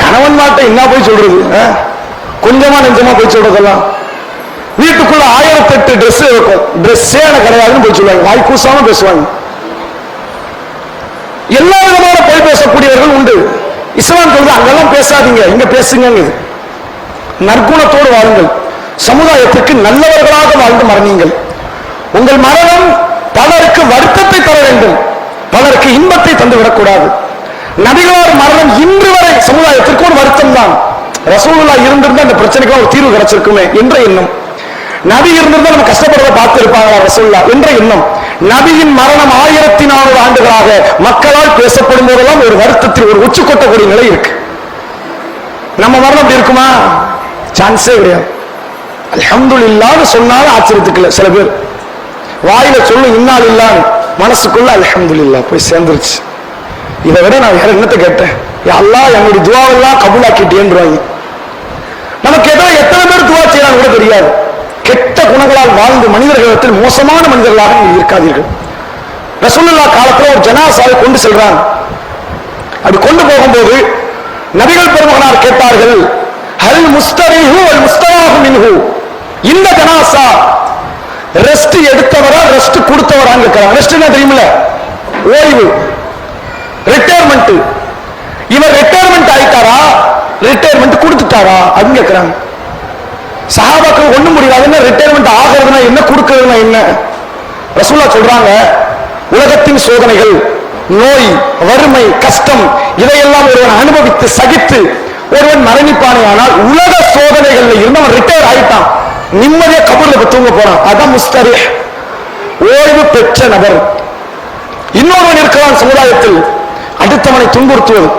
கணவன் மாட்ட என்ன போய் சொல்றது, கொஞ்சமா நெஞ்சமா போய் சொல்றதெல்லாம். வீட்டுக்குள்ள 1008 ட்ரெஸ் இருக்கும், ட்ரெஸ்ஸே எனக்கு கிடையாதுன்னு போய் சொல்லுவாங்க, வாய் கூசாம பேசுவாங்க. எல்லா விதமான போய் பேசக்கூடியவர்கள் உண்டு. இஸ்லாம் சொல்றது அங்கெல்லாம் பேசாதீங்க, இங்க பேசுங்க. நற்குணத்தோடு வாழுங்கள், சமுதாயத்திற்கு நல்லவர்களாக வாழ்ந்து மரணிங்கள். உங்கள் மரணம் பலருக்கு வருத்தத்தை தர வேண்டும், பலருக்கு இன்பத்தை தந்து விடக்கூடாது. நபிகளார் மரணம் இன்று வரை சமுதாயத்திற்கு ஒரு வருத்தம் தான். ரசூலுல்லாஹ் இருந்திருந்தா இந்த பிரச்சனைக்கு ஒரு தீர்வு கிடைச்சிருக்குமே என்ற எண்ணம். நபி இருந்திருந்தா நம்ம கஷ்டப்படுறத பார்த்து இருப்பாங்களா ரசூலுல்லாஹ் என்ற எண்ணம். நபியின் மரணம் 1400 ஆண்டுகளாக மக்களால் பேசப்படும் போதெல்லாம் ஒரு வருத்தத்தில் ஒரு உச்சி கொட்டக்கூடிய நிலை இருக்கு. நம்ம மரணம் அப்படி இருக்குமா? சான்ஸே கிடையாது. அல்ஹம்துலில்லாஹ்னு சொன்னாலும் ஆச்சரியத்துக்கு இல்லை. சில பேர் வாயில சொல்லும் இன்னால் இல்லான்னு, மனசுக்குள்ள அல்ஹம்துலில்லாஹ் போய் சேர்ந்துருச்சு. இதை விட நான் வேற என்னத்தை கேட்டேன்? அல்லாஹ் என்னுடைய துவாவெல்லாம் கபூலாக்கிட்டேன்றாங்க. நமக்கு எத்தனை பேர் துவா செய்யறாங்க கூட தெரியாது. கெட்ட குணங்களால் வாழ்ந்து மனிதர்களிடத்தில் மோசமான மனிதர்களாக நீங்கள் இருக்காதீர்கள். ரசூலுல்லாஹ் காலத்தில் ஒரு ஜனாசாவை கொண்டு செல்றாங்க. அப்படி கொண்டு போகும்போது நபிகள் பெருமகனார் கேட்டார்கள், ஹல் முஸ்தரிஹு வல் முஸ்தராஹு மின்ஹு, இந்த ஜனாசா ரெஸ்ட் எடுத்தவரா ரெஸ்ட் கொடுத்தவரான்னு கேட்கிறாங்க. ரெஸ்ட் என்ன தெரியுமில்ல? ஓய்வு, ரிட்டையர்மெண்ட். இவர் ரிட்டையர்மெண்ட் ஆயிட்டாரா, ரிட்டையர்மெண்ட் கொடுத்துட்டாரா அப்படின்னு கேட்கிறாங்க. சஹாபாக்கள் ஒண்ணும் முடியாது, ரிட்டையர்மெண்ட் ஆகிறதுனா என்ன, கொடுக்கிறதுனா என்ன? ரசூலுல்லாஹ் சொல்றாங்க, உலகத்தின் சோதனைகள், நோய், வறுமை, கஷ்டம் இதையெல்லாம் ஒருவன் அனுபவித்து சகித்து ஒருவன் மரணிப்பானே, ஆனால் உலக சோதனைகள்ல இருந்து அவன் ரிட்டையர் ஆயிட்டான், நிம்மதியா கபூர்ல தூங்க போறான், அதான் முஸ்தரிஹ், ஓய்வு பெற்ற நபர். இன்னொருவன் இருக்கிறான் சமுதாயத்தில், அடுத்தவனை துன்புறுத்துவது,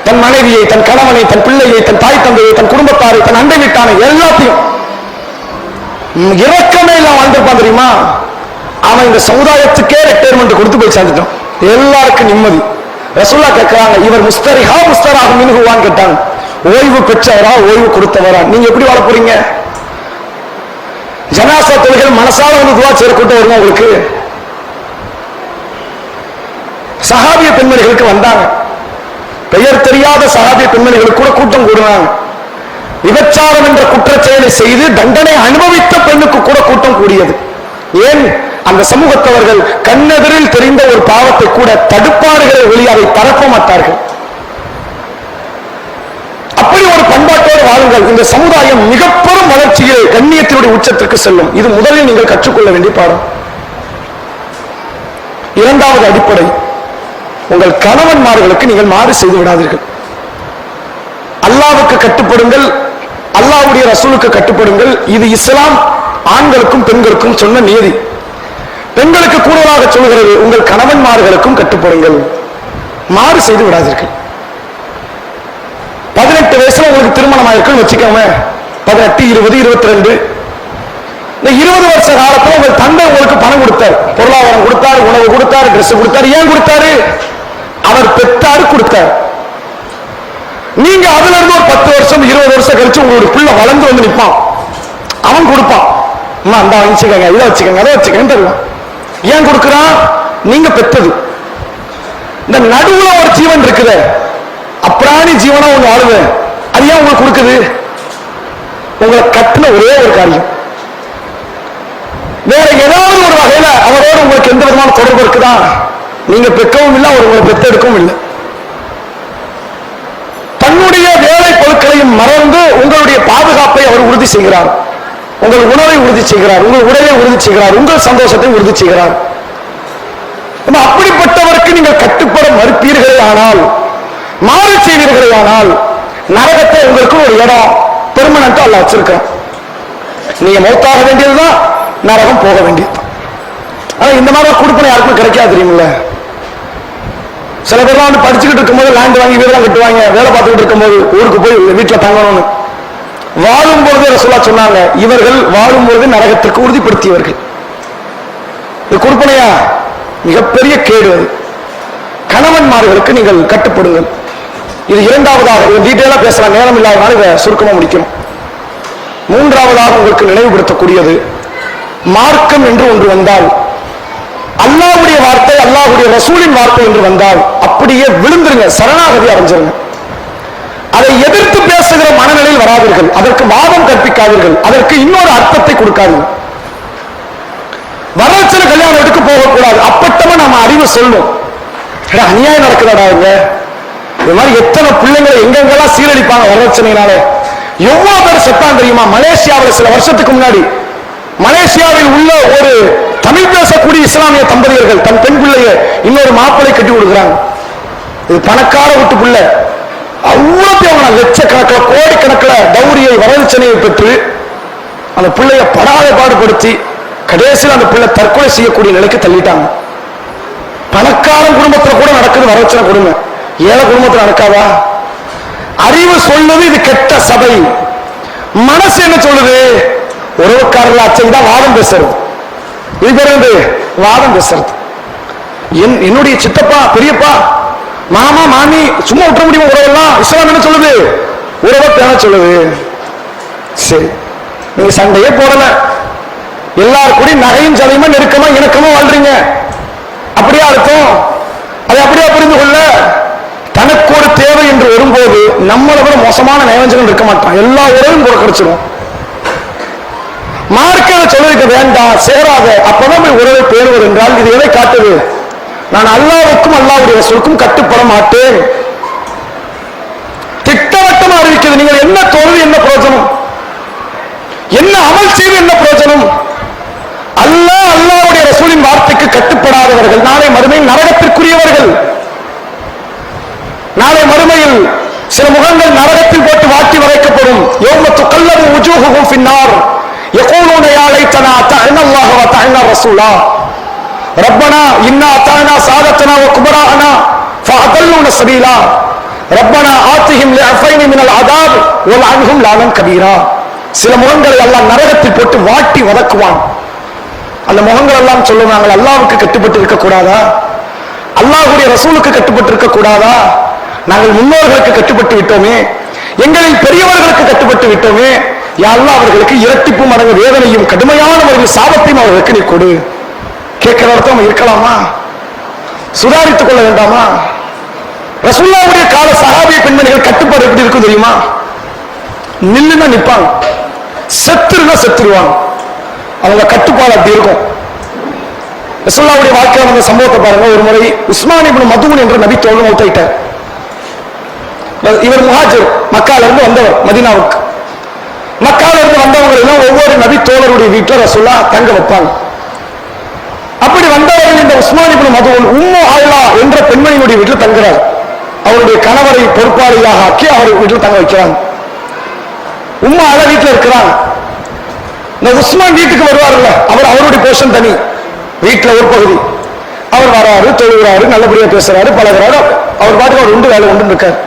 தன் மனைவியை, தன் கணவனை, தன் பிள்ளையை, தன் தாய் தந்தையை, தன் குடும்பத்தாரை, தன் அண்டை வீட்டானை எல்லாத்தையும் இரக்கமே இல்லாம வாழ்ந்திருப்பான் தெரியுமா? அவன் இந்த சமுதாயத்துக்கே ரிட்டையர்மெண்ட் கொடுத்து போய் சேர்ந்துட்டான். எல்லாருக்கும் நிம்மதி. ரசூலுல்லாஹ் கேட்கிறாங்க, இவர் முஸ்தரிஹா முஸ்தராஹு மின்ஹுவான்னு கேட்டாங்க. ஓய்வு பெற்றவரா ஓய்வு கொடுத்தவரா? நீங்க எப்படி வாழ போறீங்க? ஜனாசா தொழுகைகள் மனசால வந்து துவா செய்ற கூட்டம் வருமா உங்களுக்கு? சஹாபிய பெண்மணிகளுக்கு வந்தாங்க, பெயர் தெரியாத சஹாபிய பெண்மணிகளுக்கு கூட கூட்டம் கூடுறாங்க. விபச்சாரம் என்ற குற்றச்செயலை செய்து தண்டனை அனுபவித்த பெண்ணுக்கு கூட கூட்டம் கூடியது. ஏன்? அந்த சமூகத்தவர்கள் கண்ணெதிரில் தெரிந்த ஒரு பாவத்தை கூட தடுப்பாடுகளை ஒளி அதை பரப்ப மாட்டார்கள். அப்படி ஒரு பண்பாட்டோடு வாழுங்கள். இந்த சமுதாயம் மிக பெரும் வளர்ச்சியில் கண்ணியத்தினுடைய உச்சத்திற்கு செல்லும். இது முதலில் நீங்கள் கற்றுக்கொள்ள வேண்டிய பாடம். இரண்டாவது அடிப்படை, உங்கள் கணவன்மார்களுக்கு நீங்கள் மாறு செய்து விடாதீர்கள். அல்லாஹ்வுக்கு கட்டுப்படுங்கள், அல்லாஹ்வுடைய ரசூலுக்கு கட்டுப்படுங்கள். இது இஸ்லாம் ஆண்களுக்கும் பெண்களுக்கும் சொன்ன நீதி. பெண்களுக்கு கூடுதலாக சொல்கிறது, உங்கள் கணவன்மார்களுக்கும் கட்டுப்படுங்கள், மாறு செய்து விடாதீர்கள். 18 வயசுல உங்களுக்கு திருமணம் ஆயிருக்குன்னு வச்சுக்கோங்க, 18, 20, 22, இந்த 20 வருஷ காலத்துல உங்கள் தந்தை உங்களுக்கு பணம் கொடுத்தார், பொருளாதாரம் கொடுத்தார், உணவு கொடுத்தார், டிரெஸ் கொடுத்தார். ஏன் கொடுத்தாரு? அவர் பெற்றாரு, கொடுத்தார். நீங்க அதுல இருந்து ஒரு 10 வருஷம் 20 வருஷம் கழிச்சு உங்களுடைய பிள்ளை வளர்ந்து வந்து நிற்பான், அவன் கொடுப்பான், அம்மா அந்த வச்சுக்கோங்க, இதை வச்சுக்கோங்க, அதை வச்சுக்கோங்க தருவான். ஏன் கொடுக்கிறான்? நீங்க பெற்றது. இந்த நடுவுல ஒரு ஜீவன் இருக்குது, அப்பிராணி ஜீவனா ஒண்ணு ஆளுது, அது ஏன் உங்களுக்கு கொடுக்குது? உங்களை கட்டின ஒரே ஒரு காரியம். வேற ஏதாவது ஒரு வகையில அவரோடு உங்களுக்கு எந்த விதமான தொடர்பு இருக்குதா? நீங்க பெக்கவும் இல்லை, அவர் உங்களை பெற்றெடுக்கவும் இல்லை. தன்னுடைய வேலை பொருட்களையும் மறந்து உங்களுடைய பாதுகாப்பை அவர் உறுதி செய்கிறார், உங்கள் உணவை உறுதி செய்கிறார், உங்கள் உடையை உறுதி செய்கிறார், உங்கள் சந்தோஷத்தை உறுதி செய்கிறார். அப்படிப்பட்டவருக்கு நீங்கள் கட்டுப்பட மறுப்பீர்களே ஆனால், மாறு செய்வீர்களே ஆனால், நரகத்தை உங்களுக்கு ஒரு இடம் பெர்மனண்டா அல்லாஹ் வச்சிருக்கான். நீங்க மௌத்தாக வேண்டியதுதான், நரகம் போக வேண்டியதுதான். ஆனா இந்த மாதிரி கொடுப்பனை யாருக்கும் கிடைக்காது தெரியுமில்ல. சில பேர்லாம் வந்து படிச்சுக்கிட்டு இருக்கும்போது லேண்ட் வாங்கி வீடுலாம் கட்டுவாங்க, வேலை பார்த்துக்கிட்டு இருக்கும்போது ஊருக்கு போய் வீட்டில் தங்கணும்னு. வாழும் பொழுது ரசூலுல்லாஹ் சொன்னாங்க, இவர்கள் வாழும் பொழுது நரகத்திற்கு உறுதிப்படுத்தியவர்கள். இது கொடுப்பனையா? மிகப்பெரிய கேடு. அது கணவன்மார்களுக்கு நீங்கள் கட்டுப்படுங்கள். இது இரண்டாவதாக. டீட்டெயிலா பேசலாம், நேரம் இல்லாதனால இதை சுருக்கமா முடிக்கணும். மூன்றாவதாக உங்களுக்கு நினைவுபடுத்தக்கூடியது, மார்க்கம் என்று ஒன்று வந்தால், அல்லாஹ்வுடைய வார்த்தை, அல்லாஹ்வுடைய ரசூலின் வார்த்தை என்று வந்தால் அப்படியே விழுந்துருங்க, சரணாகதி அடைஞ்சிருங்க. அதை எதிர்த்து பேசுகிற மனநிலையில் வராதீர்கள், அதற்கு வாதம் கற்பிக்காதீர்கள், அதற்கு இன்னொரு அர்த்தத்தை கொடுக்காதீர்கள். வரதட்சணை கல்யாண வீட்டுக்கு போகக்கூடாது, அப்பட்டமா நம்ம அறிவு சொல்லும், அநியாயம் நடக்குதாடா இங்க, இது மாதிரி எத்தனை பிள்ளைங்களை எங்கெங்கெல்லாம் சீரழிப்பாங்க வரதட்சணையினால. எவ்வளவு பேர் செத்தான் தெரியுமா? மலேசியாவில் சில வருஷத்துக்கு முன்னாடி மலேசியாவில் உள்ள ஒரு தமிழ் பேசக்கூடிய இஸ்லாமிய தம்பதியர்கள் தன் பெண் பிள்ளைய இன்னொரு மாப்பிளை கட்டி கொடுக்குறாங்க. இது பணக்கார வீட்டு பிள்ளை, அவ்வளவு லட்சக்கணக்கில் கோடிக்கணக்கில் டௌரியை வரதட்சணையை பெற்று அந்த பிள்ளைய படாத பாடுபடுத்தி கடைசியில் அந்த பிள்ளை தற்கொலை செய்யக்கூடிய நிலைக்கு தள்ளிட்டாங்க. பணக்காரன் குடும்பத்தில் கூட நடக்குது வரதட்சணை கொடுமை, ஏழை குடும்பத்தில் நடக்காதா? அறிவு சொல்லுது இது கெட்ட சபை, மனசு என்ன சொல்லுது? உறவுக்காரர்கள் அச்சம் தான் வாதம் பேசுறது. இது பேரு வாதம் பேசுறது. என்னுடைய சித்தப்பா, பெரியப்பா, மாமா, மாமி சும்மா விட்டுற முடியுமா? உறவெல்லாம் இஸ்லாம் என்ன சொல்லுது? உறவை பேண சொல்லுது. சரி, நீங்க சண்டையே போடல, எல்லாரும் கூட நகையும் சதையுமா நெருக்கமா இணக்கமா வாழ்றீங்க, அப்படியே அர்த்தம்? அதை அப்படியே புரிந்து கொள்ள. தனக்கு ஒரு தேவை என்று வரும்போது நம்மளை விட மோசமான நயவஞ்சகன் இருக்க மாட்டான், எல்லா உறவும் புறக்கணிச்சிடும். மார்க்கத்தை சொல்லிருக்க வேண்டாம், சேராத, அப்பதான் உறவை பேணுவது என்றால் இது எதை காட்டுது? நான் அல்லாஹ்வுக்கும் அல்லாஹ்வுடைய ரசூலுக்கும் கட்டுப்பட மாட்டேன். திட்டவட்டமா அறிவிக்கிறது. நீங்கள் என்ன தொழுது என்ன பிரயோஜனம்? என்ன அமல் செய்து என்ன பிரயோஜனம்? அல்லாஹ் அல்லாஹ்வுடைய ரசூலின் வார்த்தைக்கு கட்டுப்படாதவர்கள் நாளை மறுமையில் நரகத்திற்குரியவர்கள். நாளை மறுமையில் சில முகங்கள் நரகத்தில் போட்டு வாட்டி வரைக்கப்படும். யௌம துகல்லபு வுஜூஹுஹும் ஃபின்னார் யகூலூன யா லைத்தனா அத்தஅனா அல்லாஹ் வ அத்தஅனா ரசூலா ரப்பனா இன்னா அத்தஅனா சாதத்தனா வ குபராஅனா ஃபஅதல்லூன ஸபீலா ரப்பனா ஆத்திஹிம் லிஅஃபைனி மினல் அதாப் வ லஅன்ஹும் லஅனன் கபீரா. சில முகங்களை அல்லாஹ் நரகத்தில் போட்டு வாட்டி வதக்குவான். அந்த முகங்கள் எல்லாம் சொல்லுவாங்க, அல்லாஹ்வுக்கு கட்டுப்பட்டு இருக்க கூடாதா? அல்லாஹ்வுடைய ரசூலுக்கு கட்டுப்பட்டு இருக்க கூடாதா? நாங்கள் முன்னோர்களுக்கு கட்டுப்பட்டு விட்டோமே, எங்களில் பெரியவர்களுக்கு கட்டுப்பட்டு விட்டோமே, யா அல்லாஹ் அவர்களுக்கு இரட்டிப்பு மடங்கு வேதனையும் கடுமையான முறையில் சாபத்தையும் அவர்களுக்கு நீ கொடு. கேட்கிற அர்த்தம் இருக்கலாமா? சுதாரித்துக் கொள்ள வேண்டாமா? ரசூலுல்லாஹ்வுடைய கால சஹாபிய பெண்மணிகள் கட்டுப்பாடு எப்படி இருக்கும் தெரியுமா? நில்லுன்னா நிப்பாங்க, செத்துருன்னா செத்துருவாங்க. அவங்க கட்டுப்பாடு அப்படி இருக்கும். ரசூலுல்லாஹ்வுடைய வாழ்க்கையில வந்த சம்பவத்தை பாருங்க. ஒரு முறை உஸ்மான் இப்னு மதுன் என்ற நபி தோழர் மௌத்தாயிட்டார். இவர் முஹாஜிர், மக்கால இருந்து வந்தவர் மதீனாவுக்கு. மக்கால இருந்து வந்தவங்க எல்லாம் ஒவ்வொரு நபி தோழருடைய வீட்டில் ரசூலுல்லாஹ் தங்க வைப்பாங்க. அப்படி வந்தவர்கள் இந்த உஸ்மான் இப்னு மதுன் உம்மு ஆயிலா என்ற பெண்மணியினுடைய வீட்டில் தங்குறார். அவருடைய கணவரை பொறுப்பாளியாக ஆக்கி அவர் வீட்டில் தங்க வைக்கிறாங்க. உம்மா ஆயிலா வீட்டில் இருக்கிறாங்க. இந்த உஸ்மான் வீட்டுக்கு வருவார்ல, அவருடைய போர்ஷன் தனி, வீட்டுல ஒரு பகுதி. அவர் வராரு, தொழுகிறாரு, நல்லபடியா பேசுறாரு, பழகிறாரு. அவர் பாட்டுக்கு அவர் உண்டு வேலை உண்டு இருக்காரு.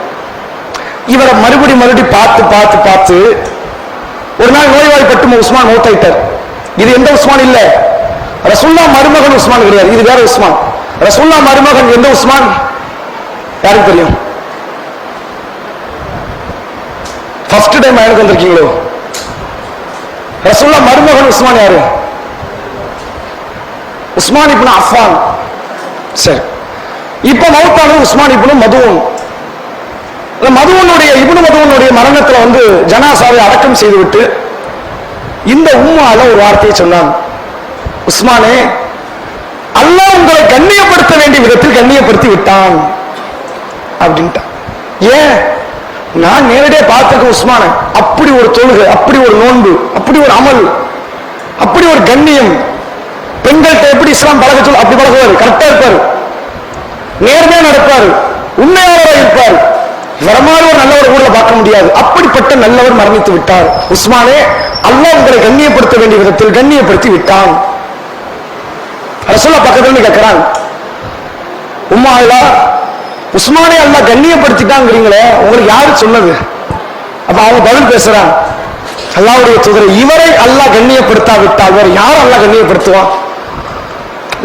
இவரை மறுபடி பார்த்து பார்த்து பார்த்து ஒரு நாள் நோய்வாய்ப்பட்டு உஸ்மான் மௌத்தாயிட்டார். இது எந்த உஸ்மான் இல்ல, ரசூலுல்லாஹ் மருமகன் உஸ்மான் கிடையாது, இது வேற உஸ்மான். ரசூலுல்லாஹ் மருமகன் எந்த உஸ்மான் யாருக்கு தெரியும்? ஃபர்ஸ்ட் டைம் எனக்கு வந்திருக்கீங்களோ? ரசூலுல்லாஹ் மருமகன் உஸ்மான் யாரு? உஸ்மான் இப்னு அஃபான். சரி, இப்ப மௌத்தானது உஸ்மான் இப்னு மதுன். இப்னு மதுனுடைய மரணத்துல ஜனாசாவை அடக்கம் செய்துவிட்டு இந்த உம்மால ஒரு வார்த்தையை சொன்னாங்க, உஸ்மானே, அல்லாஹ் உங்களை கண்ணியப்படுத்த வேண்டிய விதத்தில் கண்ணியப்படுத்தி விட்டான் அப்படின்ட்டான். ஏன்? நான் நேரடியாக பார்த்திருக்க உஸ்மான, அப்படி ஒரு தொழுகை, அப்படி ஒரு நோன்பு, அப்படி ஒரு அமல், அப்படி ஒரு கண்ணியம். பெண்கள்கிட்ட எப்படி இஸ்லாம் பழக சொல்ல அப்படி பழகுவாரு, கரெக்டா இருப்பாரு, நேர்மையா நடப்பாரு, உண்மையாளராக இருப்பார். வரமாறு ஒரு நல்லவர் ஊர்ல பார்க்க முடியாது. அப்படிப்பட்ட நல்லவர் மரணித்து விட்டார். உஸ்மானே, அல்லாஹ் உங்களை கண்ணியப்படுத்த வேண்டிய விதத்தில் கண்ணியப்படுத்தி விட்டான். ரசூலுல்லாஹ் பக்கத்துல கேட்கிறான், உம்மா ஆயிலா, உஸ்மானே அல்லாஹ் கண்ணியப்படுத்திட்டாங்கிறீங்களே, உங்களுக்கு யாரு சொன்னது? அப்ப அவங்க பதில் பேசுறான், அல்லாஹ்வுடைய தூதரே, இவரை அல்லாஹ் கண்ணியப்படுத்தாவிட்டால் வேற யார் அல்லாஹ் கண்ணியப்படுத்துவான்?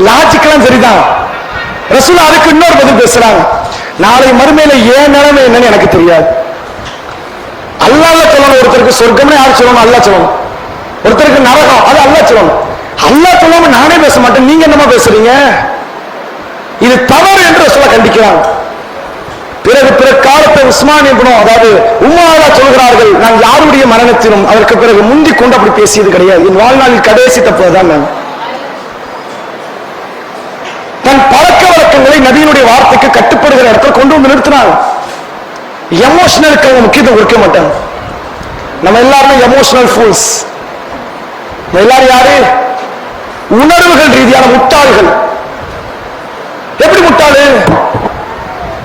லாஜிக்கெல்லாம் சரிதான். ரசூலுல்லாஹ் அதுக்கு இன்னொரு பதில் பேசுறாங்க, நாளை மறுமையில ஏன் நிலைமை என்னன்னு எனக்கு தெரியாது. அல்லாஹ் சொல்லணும், ஒருத்தருக்கு சொர்க்கம்னு யார் சொல்லணும்? அல்லாஹ் சொல்லணும். ஒருத்தருக்கு நரகம், அது அல்லாஹ் சொல்லணும். அல்லாஹ் சொல்லாம நானே பேச மாட்டேன், நீங்க என்னமா பேசுறீங்க? இது தவறு என்று ரசூலுல்லாஹ் கண்டிக்கிறாங்க. பிற காலத்தை உஸ்மான் இப்னு, அதாவது உம்மாலா சொல்கிறார்கள், நான் யாருடைய மரணத்திலும் அதற்கு பிறகு முந்தி கொண்டு அப்படி பேசியது கிடையாது. என் வாழ்நாளில் கடைசி தப்புதான் நான். தன் பழக்க வழக்கங்களை நபியினுடைய வார்த்தைக்கு கட்டுப்படுகிற இடத்துல கொண்டு நிறுத்தினாங்க. எமோஷனலுக்கு அவங்க முக்கியத்துவம் கொடுக்க மாட்டாங்க. நம்ம எல்லாருமே எமோஷனல் ஃபூல்ஸ். எல்லாரும் யாரு? உணர்வுகள் ரீதியான முட்டாள்கள். எப்படி முட்டாளு?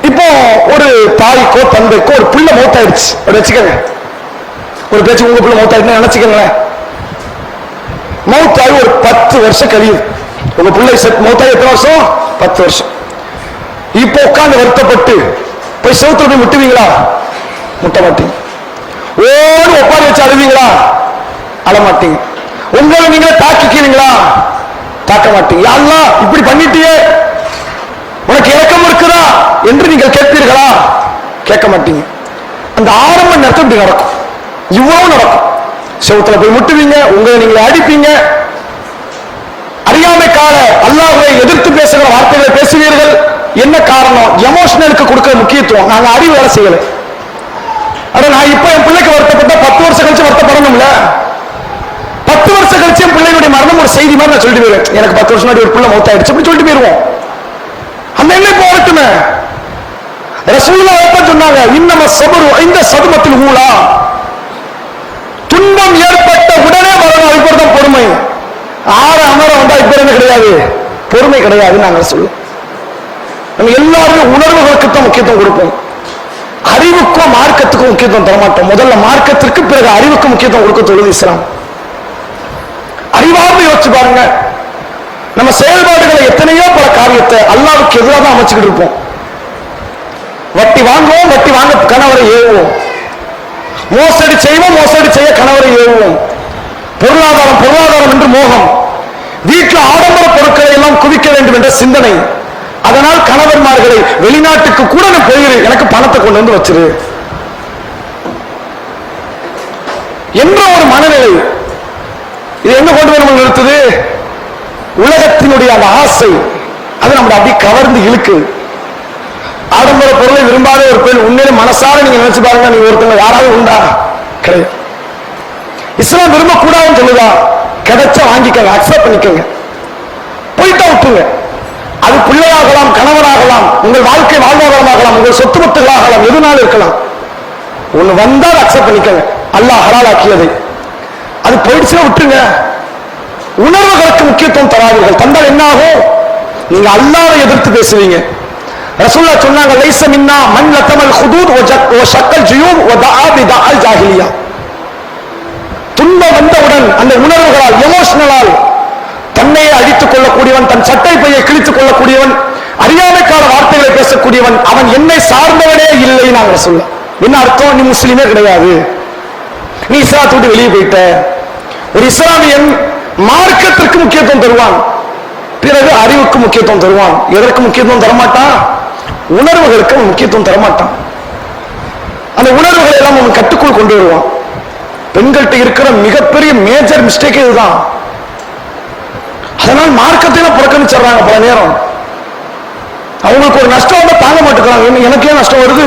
இப்போ ஒரு தாய்க்கோ தந்தைக்கோ ஒரு பிள்ளை மௌத்தாயிடுச்சு வச்சுக்கோங்க, ஒரு பேச்சு உங்க பிள்ளை மௌத்தாயிடுன்னு நினைச்சுக்கோங்களேன். மௌத்தாயி ஒரு 10 வருஷம் கழியுது. உங்க பிள்ளை மௌத்தாயி எத்தனை வருஷம்? 10 வருஷம். இப்போ உட்கார்ந்து வருத்தப்பட்டு போய் செவுத்துல போய் முட்டுவீங்களா? முட்ட மாட்டீங்க. ஓடு ஒப்பாரி வச்சு அழுவீங்களா? அழமாட்டீங்க. உங்களை நீங்களே தாக்கிக்கிறீங்களா? தாக்க மாட்டீங்க. அல்லாஹ் இப்படி பண்ணிட்டியே, உனக்கு இறக்கம் இருக்குதா என்று நீங்கள் கேட்பீர்களா? கேட்க மாட்டீங்க. அந்த ஆரம்ப நேரத்தில் இப்படி நடக்கும், இவ்வளவு நடக்கும். செவுத்துல போய் முட்டுவீங்க, உங்களை நீங்களே அடிப்பீங்க. அறியாமை கால அல்லாஹ்வை எதிர்த்து பேசுகிற வார்த்தைகளை பேசுவீர்கள். என்ன காரணம்? எமோஷனலுக்கு கொடுக்கிற முக்கியத்துவம். நாங்க அறிவு வேலை செய்யல. ஆனா நான் இப்ப என் பிள்ளைக்கு வருத்தப்பட்ட 10 வருஷம் கழிச்சு வருத்தப்படணும்ல. 10 வருஷம் கழிச்சு என் பிள்ளையுடைய மரணம் ஒரு செய்தி மாதிரி நான் சொல்லிட்டு போயிருவேன். எனக்கு 10 வருஷம் முன்னாடி ஒரு பிள்ளை மௌத்தாயிடுச்சு அப்படி சொல்லிட்டு போயிருவோம். அந்த என்ன போகட்டுமே. ரசூலுல்லாஹ் எப்ப சொன்னாங்க, இன்னம ஸபரு இந்த சதுமத்தில் ஊலா, துன்பம் ஏற்பட்ட உடனே வரணும், அதுக்கு தான் பொறுமை. ஆறு அமர வந்தா இப்ப என்ன கிடையாது, பொறுமை கிடையாது. நாங்கள் சொல்லுவோம், நம்ம எல்லாருமே உணர்வுகளுக்கு தான் முக்கியத்துவம் கொடுப்போம். அறிவுக்கும் மார்க்கத்துக்கும் முக்கியத்துவம் தரமாட்டோம். முதல்ல மார்க்கத்திற்கு, பிறகு அறிவுக்கு முக்கியத்துவம் கொடுக்க தொழுது இஸ்லாம். அறிவார்ந்து யோசிச்சு பாருங்க, நம்ம செயல்பாடுகளை எத்தனையோ பல காரியத்தை அல்லாஹ்வுக்கு எதிராக தான் அமைச்சுக்கிட்டு இருப்போம். வட்டி வாங்குவோம், வட்டி வாங்க கணவரை ஏவுவோம். மோசடி செய்வோம், மோசடி செய்ய கணவரை ஏவுவோம். பொருளாதாரம் பொருளாதாரம் என்று மோகம், வீட்டில் ஆடம்பர பொருட்களை எல்லாம் குவிக்க வேண்டும் என்ற சிந்தனை, அதனால் கணவன்மார்களை வெளிநாட்டுக்கு கூட நான் போயிரு, எனக்கு பணத்தை கொண்டு வந்து வச்சிரு என்ற ஒரு மனநிலை. இது என்ன கொண்டு வந்து நிறுத்துது? உலகத்தினுடைய அந்த ஆசை அது நம்மளை அப்படி கவர்ந்து இழுக்கு. ஆடம்பர பொருளை விரும்பாத ஒரு பெண் உண்மையிலே மனசார நீங்க நினைச்சு பாருங்க, நீங்க ஒருத்தங்க யாராவது உண்டா? கிடையாது. இஸ்லாம் விரும்பக்கூடாதுன்னு சொல்லுதா? கிடைச்சா வாங்கிக்கங்க, அக்செப்ட் பண்ணிக்கங்க, போயிட்டா விட்டுங்க. அது பிள்ளையாகலாம், கணவனாகலாம், உங்கள் வாழ்க்கை வாழ்வாதாரமாகலாம், உங்கள் சொத்து மத்துகளாகலாம், எதுனாலும் இருக்கலாம். ஒண்ணு வந்தால் அக்செப்ட் பண்ணிக்கங்க. அல்லாஹ் ஹலாலாக்கியதை. அது போயிடுச்சுன்னா விட்டுருங்க. உணர்வுகளுக்கு முக்கியத்துவம் தராதீர்கள். தந்தால் என்ன ஆகும்? நீங்க அல்லாஹ்வை எதிர்த்து பேசுவீங்க. ரசூலுல்லாஹ் சொன்னாங்க, லைஸ மின்னா மன் லதமல் ஹுதூத் வ ஷக்கல் ஜுயூப் வ தஆ பிதஅல் ஜாஹிலியா. துன்பம் வந்தவுடன் அந்த உணர்வுகளால், எமோஷனலால் தன்னையே அடித்துக் கொள்ளக்கூடியவன், தன் சட்டை பையை கிழித்துக் கொள்ளக்கூடியவன், அறியாமைக்கான வார்த்தைகளை பேசக்கூடியவன், அவன் என்னை சார்ந்தவனே இல்லை. நாங்கள் சொல்ல என்ன அர்த்தம்? நீ முஸ்லிமே கிடையாது, நீ இஸ்லாத்தை விட்டு வெளியே போயிட்ட. ஒரு இஸ்லாமியன் மார்க்கத்திற்கு முக்கியத்துவம் தருவான், பிறகு அறிவுக்கு முக்கியத்துவம் தருவான். எதற்கு முக்கியத்துவம் தரமாட்டான்? உணர்வுகளுக்கு முக்கியத்துவம் தரமாட்டான். அந்த உணர்வுகளை எல்லாம் அவன் கட்டுக்குள் கொண்டு வருவான். பெண்கள்கிட்ட இருக்கிற மிகப்பெரிய மேஜர் மிஸ்டேக் இதுதான். அதனால் மார்க்கத்தை புறக்கணிச்சிடறாங்க. பல நேரம் அவங்களுக்கு ஒரு நஷ்டம் வந்தா தாங்க மாட்டேங்கிறாங்க. எனக்கு ஏன் நஷ்டம் வருது?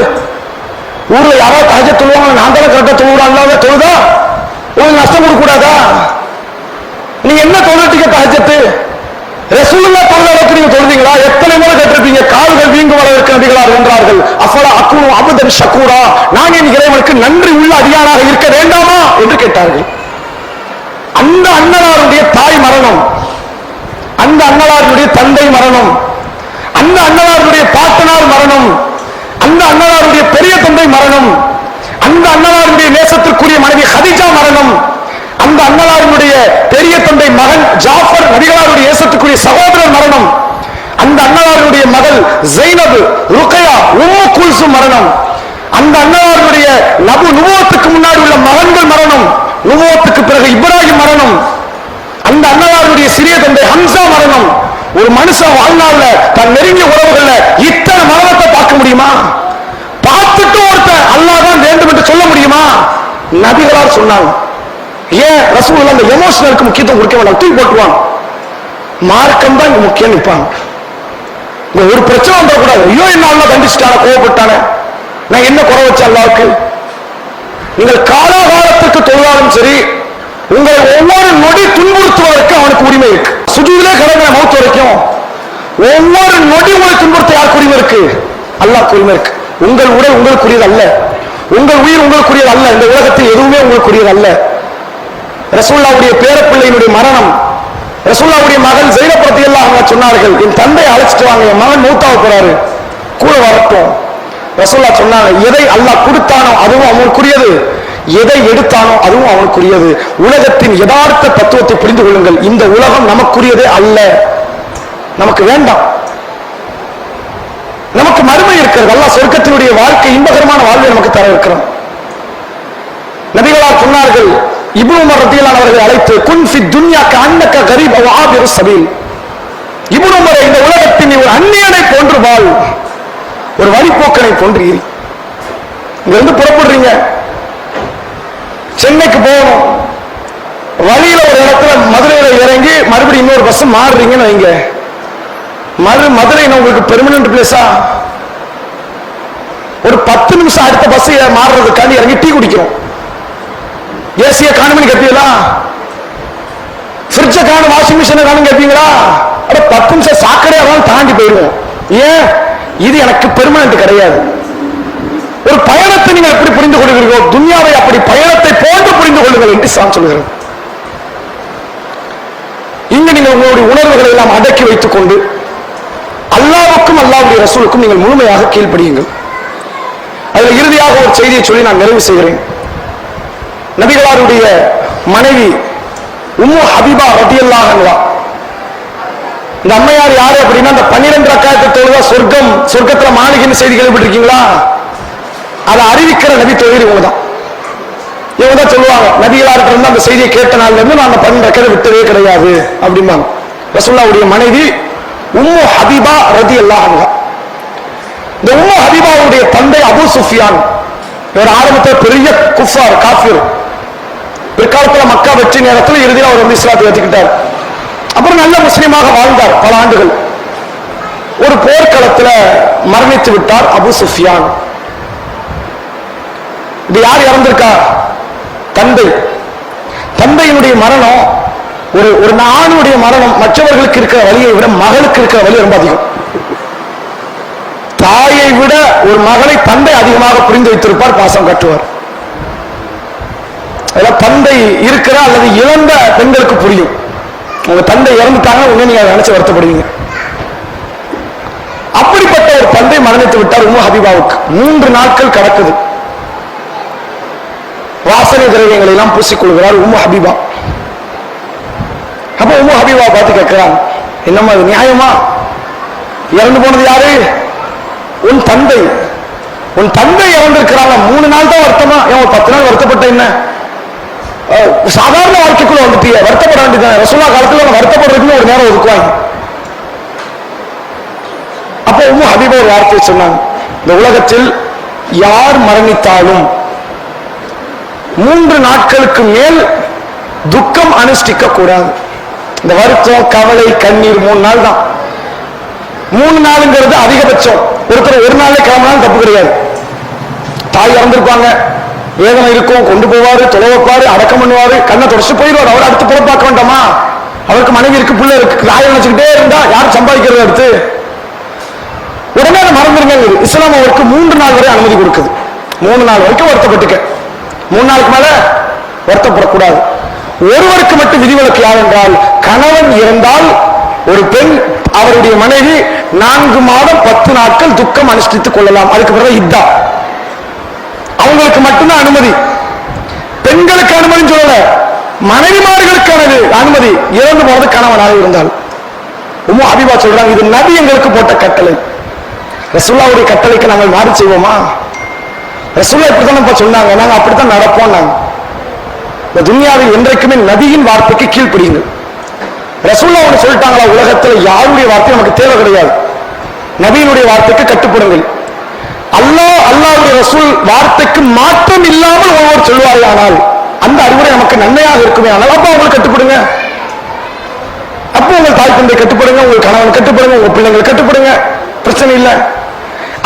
ஊர்ல யாராவது தஹஜ்ஜத் தொழுவாங்க, நான் தானே கரெக்டா தொழுவாங்க, தொழுதா உங்களுக்கு நஷ்டம் கொடுக்க கூடாதா? நீங்க என்ன தொழுட்டீங்க? தஹஜ்ஜத் ரசூலுல்லாஹ் தொழுத அளவுக்கு நீங்க தொழுதீங்களா? எத்தனை முறை கேட்டிருப்பீங்க, கால்கள் வீங்கு வளர்க்க நபிகளார் என்றார்கள், அஃபலா அகுனு அபதன் ஷக்கூரா, நான் என் இறைவனுக்கு நன்றி உள்ள அடியானாக இருக்க வேண்டாமா என்று கேட்டார்கள். அந்த அண்ணலாருடைய தாய் மரணம், அந்த அண்ணலாருடைய தந்தை மரணம், அந்த அண்ணலாருடைய பாட்டனார் மரணம், அந்த அண்ணலாருடைய பெரிய தந்தை மரணம், அந்த அண்ணலாருடைய நேசத்திற்குரிய மனைவி ஹதீஜா மரணம், அந்த அண்ணலாருடைய பெரிய தந்தை மகன் ஜாஃபர் நபிகளாருடைய நேசத்துக்குரிய சகோதரர் மரணம், அந்த அண்ணலாருடைய மகள் ஜைனப், ருக்கையா, உம்மு குல்சும் மரணம், அந்த அண்ணலாருடைய நுபுவத்துக்கு முன்னாடி உள்ள மகன்கள் மரணம், நுபுவத்துக்கு பிறகு இப்ராஹிம் மரணம், அந்த அண்ணலாருடைய சிறிய தந்தை ஹம்சா மரணம். ஒரு மனுஷன் வாழ்நாள்ல தன் நெருங்கிய உறவுகள்ல இத்தனை மரணத்தை பார்க்க முடியுமா? பார்த்துட்டு ஒருத்தன் அல்லாஹ் தான் வேண்டும் என்று சொல்ல முடியுமா? நபிகளார் சொன்னாங்க. ஏன் ரசூலுல்லாஹ் அந்த எமோஷனலுக்கு முக்கியத்துவம் கொடுக்க வேண்டாம், தூக்கி போட்டுவாங்க. மார்க்கம் தான் முக்கியம் நிற்பாங்க. ஒரு பிரச்சனை வந்தா கூடாது, ஐயோ என்ன அல்லாஹ் தண்டிச்சுட்டான, கோவப்பட்டான, நான் என்ன குறை வச்ச அல்லாஹ்வுக்கு? நீங்கள் காலாகாலத்துக்கு தொழுதாலும் சரி, உங்களை ஒவ்வொரு நொடி துன்புறுத்துவதற்கு அவனுக்கு உரிமை இருக்கு. சுஜூதிலே கடந்த மௌத் வரைக்கும் ஒவ்வொரு நொடி உங்களை துன்புறுத்த யாருக்கு உரிமை இருக்கு? அல்லாஹ்வுக்கு உரிமை இருக்கு. உங்கள் உடல் உங்களுக்குரியது அல்ல, உங்கள் உயிர் உங்களுக்குரியது அல்ல, இந்த உலகத்தில் எதுவுமே உங்களுக்குரியது அல்ல. ரசூலுல்லாஹ்வுடைய பேரப்பிள்ளையினுடைய மரணம், ரசூலுல்லாஹ்வுடைய மகள் ஸைனப் ரலியல்லாஹு அன்ஹா சொன்னார்கள், என் தந்தை அழைச்சிட்டு வாங்க, என் மகன் மௌத்தாக போறாரு, கூட வரட்டும். ரசூலுல்லாஹ் சொன்னாங்க, எதை அல்லாஹ் கொடுத்தானோ அதுவும் அவனுக்குரியது, எதை எடுத்தானோ அதுவும் அவனுக்குரியது. உலகத்தின் யதார்த்த தத்துவத்தை புரிந்து கொள்ளுங்கள். இந்த உலகம் நமக்குரியதே அல்ல, நமக்கு வேண்டாம். நமக்கு மறுமை இருக்கிறது. அல்லாஹ் சொர்க்கத்தினுடைய வாழ்க்கை, இன்பகரமான வாழ்வை நமக்கு தர இருக்கிறோம். நபிகளார் சொன்னார்கள், இப்னு உமர் ரலியல்லாஹு அவர்களை அழைத்து, குன் ஃபி துன்யா கஅன்னக கரீப் அவ் ஆபிரு ஸபீல். இப்னு உமர், இந்த உலகத்தின் நீ ஒரு அந்நியனை போன்று வாழ், ஒரு வழிபோக்கனை போன்று இரு. இங்க இருந்து புறப்படுறீங்க, சென்னைக்கு போகணும், வழியில ஒரு இடத்துல மதுரையில இறங்கி மறுபடியும் இன்னொரு பஸ் மாறுறீங்கன்னு வைங்க, மதுரை உங்களுக்கு பெர்மனன்ட் பிளேஸா? ஒரு 10 நிமிஷம் அடுத்த பஸ் மாறுறதுக்காண்டி இறங்கி டீ குடிக்கிறோம். ஏசிய காணும்னு கேட்பீங்களா? ஃப்ரிட்ஜை காணும், வாஷிங் மிஷினை காணும் கேட்பீங்களா? 10 நிமிஷம் சாக்கடையாக தாண்டி போயிடுவோம். ஏன்? இது எனக்கு பெர்மனன்ட் கிடையாது. ஒரு பயணத்தை நீங்கள் எப்படி புரிந்து கொள்கிறீர்களோ, துன்யாவை அப்படி பயணத்தை போன்று புரிந்து கொள்ளுங்கள் என்று இஸ்லாம் சொல்கிறது. இங்கு நீங்கள் உங்களுடைய உணர்வுகளை எல்லாம் அடக்கி வைத்துக் கொண்டு அல்லாஹ்வுக்கும் அல்லாஹ்வுடைய ரசூலுக்கும் நீங்கள் முழுமையாக கீழ்ப்படியுங்கள். அதில் இறுதியாக ஒரு செய்தியை சொல்லி நான் நிறைவு செய்கிறேன். நபிகளாருடைய மனைவி உம்மு ஹபீபா ரலியல்லாஹு அன்ஹா, இந்த அம்மையார் யாரு அப்படின்னா, அந்த 12 ரக்காயத்தை தொழுதா சொர்க்கம், சொர்க்கத்துல மாளிகைன்னு செய்தி கேள்விப்பட்டிருக்கீங்களா? அதை அறிவிக்கிற நபி தொழில் இவங்க தான். இவங்க தான் சொல்லுவாங்க, நபிகளார்கிட்ட இருந்து அந்த செய்தியை கேட்ட நாள்ல இருந்து நான் அந்த 12 ரக்காயத்தை விட்டதே கிடையாது அப்படிம்பாங்க. ரசூலுல்லாஹ்வுடைய மனைவி உம்மு ஹபீபா ரலியல்லாஹு அன்ஹா. இந்த உம்மு ஹபீபாவுடைய தந்தை அபூ சுஃபியான், இவர் ஆரம்பத்தில் பெரிய குஃபார் காஃபிர். பிற்காலத்தில் மக்கா வெற்றி நேரத்தில் இறுதியில் அவர் வந்து இஸ்லாத்தை ஏற்றுக்கிட்டார். அப்புறம் நல்ல முஸ்லீமாக வாழ்ந்தார் பல ஆண்டுகள். ஒரு போர்க்களத்தில் மரணித்து விட்டார் அபூ சுஃபியான். இது யார் இறந்திருக்கா? தந்தை. தந்தையினுடைய மரணம், ஒரு ஆணுடைய மரணம் மற்றவர்களுக்கு இருக்கிற வழியை விட மகளுக்கு இருக்கிற வழி ரொம்ப அதிகம். தாயை விட ஒரு மகளை தந்தை அதிகமாக புரிந்து வைத்திருப்பார், பாசம் கட்டுவார். அதெல்லாம் தந்தை இருக்கிற அல்லது இழந்த பெண்களுக்கு புரியும். உங்க தந்தை இறந்துட்டாங்க, உடனே நீங்க நினைச்சு வருத்தப்படுவீங்க. அப்படிப்பட்ட ஒரு தந்தை மரணித்து விட்டார் உம்மு ஹபீபாவுக்கு. 3 நாட்கள் கடக்குது. வாசனை திரவியங்களை எல்லாம் பூசிக்கொள்கிறார் உம்மு ஹபீபா. அப்ப உம்மு ஹபீபா பார்த்து கேட்கிறான், என்னம்மா இது நியாயமா? இறந்து போனது யாரு? உன் தந்தை. உன் தந்தை இறந்திருக்கிறாங்க, 3 நாள் தான் வருத்தமா? ஏன் ஒரு 10 நாள் வருத்தப்பட்ட என்ன? சாதாரண வாழ்க்கைக்குள்ள வந்துட்டிய, வருத்தப்பட வேண்டியது. ரசூலுல்லாஹ் காலத்துல வருத்தப்படுறதுன்னு ஒரு நேரம் ஒதுக்குவாங்க. அப்ப உம்மு ஹபீபா ஒரு வார்த்தையை சொன்னாங்க, இந்த உலகத்தில் யார் மரணித்தாலும் 3 நாட்களுக்கு மேல் துக்கம் அனுஷ்டிக்க கூடாது. இந்த வருத்தம், கவலை, கண்ணீர் 3 நாள் தான். 3 நாளுங்கிறது அதிகபட்சம். ஒருத்தர் ஒரு நாளே கிளம்பினாலும் தப்பு கிடையாது. தாய் இறந்திருப்பாங்க, வேதனை இருக்கும், கொண்டு போவாரு, தொலை வைப்பாரு, அடக்கம் பண்ணுவாரு, கண்ணை தொடச்சு போயிடுவார். அவர் அடுத்து புறம் பார்க்க வேண்டாமா? அவருக்கு மனைவி இருக்கு, பிள்ளை இருக்கு, தாயை நினைச்சுக்கிட்டே இருந்தா யார் சம்பாதிக்கிறது? அடுத்து உடனே அதை மறந்துருங்க. இஸ்லாம் அவருக்கு 3 நாள் வரை அனுமதி கொடுக்குது. 3 நாள் வரைக்கும் வருத்தப்பட்டுக்க, 3 நாளுக்கு மேல வருத்தப்படக்கூடாது. ஒருவருக்கு மட்டும் விதிவிலக்கு யார் என்றால், கணவன் இறந்தால் ஒரு பெண் அவருடைய மனைவி 4 மாதம் 10 நாட்கள் துக்கம் அனுஷ்டித்துக் கொள்ளலாம். அதுக்கு பிறகு இத்தா. அவங்களுக்கு மட்டும்தான் அனுமதி. பெண்களுக்கு அனுமதி சொல்லல, மனைவிமார்களுக்கானது அனுமதி. இறந்து போனது கணவனாக இருந்தால். உம்மு ஹபீபா சொல்றாங்க, இது நபி எங்களுக்கு போட்ட கட்டளை. ரசூலுல்லாஹ்வுடைய கட்டளைக்கு நாங்கள் மாறு செய்வோமா? ரசூலுல்லாஹ் இப்படித்தான் சொன்னாங்க, நாங்க அப்படித்தான் நடப்போம். நாங்க இந்த துன்யாவில் என்றைக்குமே நபியின் வார்த்தைக்கு கீழ்ப்படியுங்க. ரசூலுல்லாஹ் ஒன்று சொல்லிட்டாங்களா, உலகத்தில் யாருடைய வார்த்தை நமக்கு தேவை கிடையாது, நபியினுடைய வார்த்தைக்கு கட்டுப்படுங்கள். அல்லாஹ்வுடைய ரசூல் வார்த்தைக்கு மாற்றம் இல்லாமல் ஒருவர் சொல்வார்கள், ஆனால் அந்த அறிவுரை நமக்கு நன்மையாக இருக்குமே. ஆனால் அப்ப அவங்களுக்கு கட்டுப்படுங்க. அப்போ உங்கள் தாய் தந்தை கட்டுப்படுங்க, உங்கள் கணவன் கட்டுப்படுங்க, உங்க பிள்ளைங்கள் கட்டுப்படுங்க, பிரச்சனை இல்லை.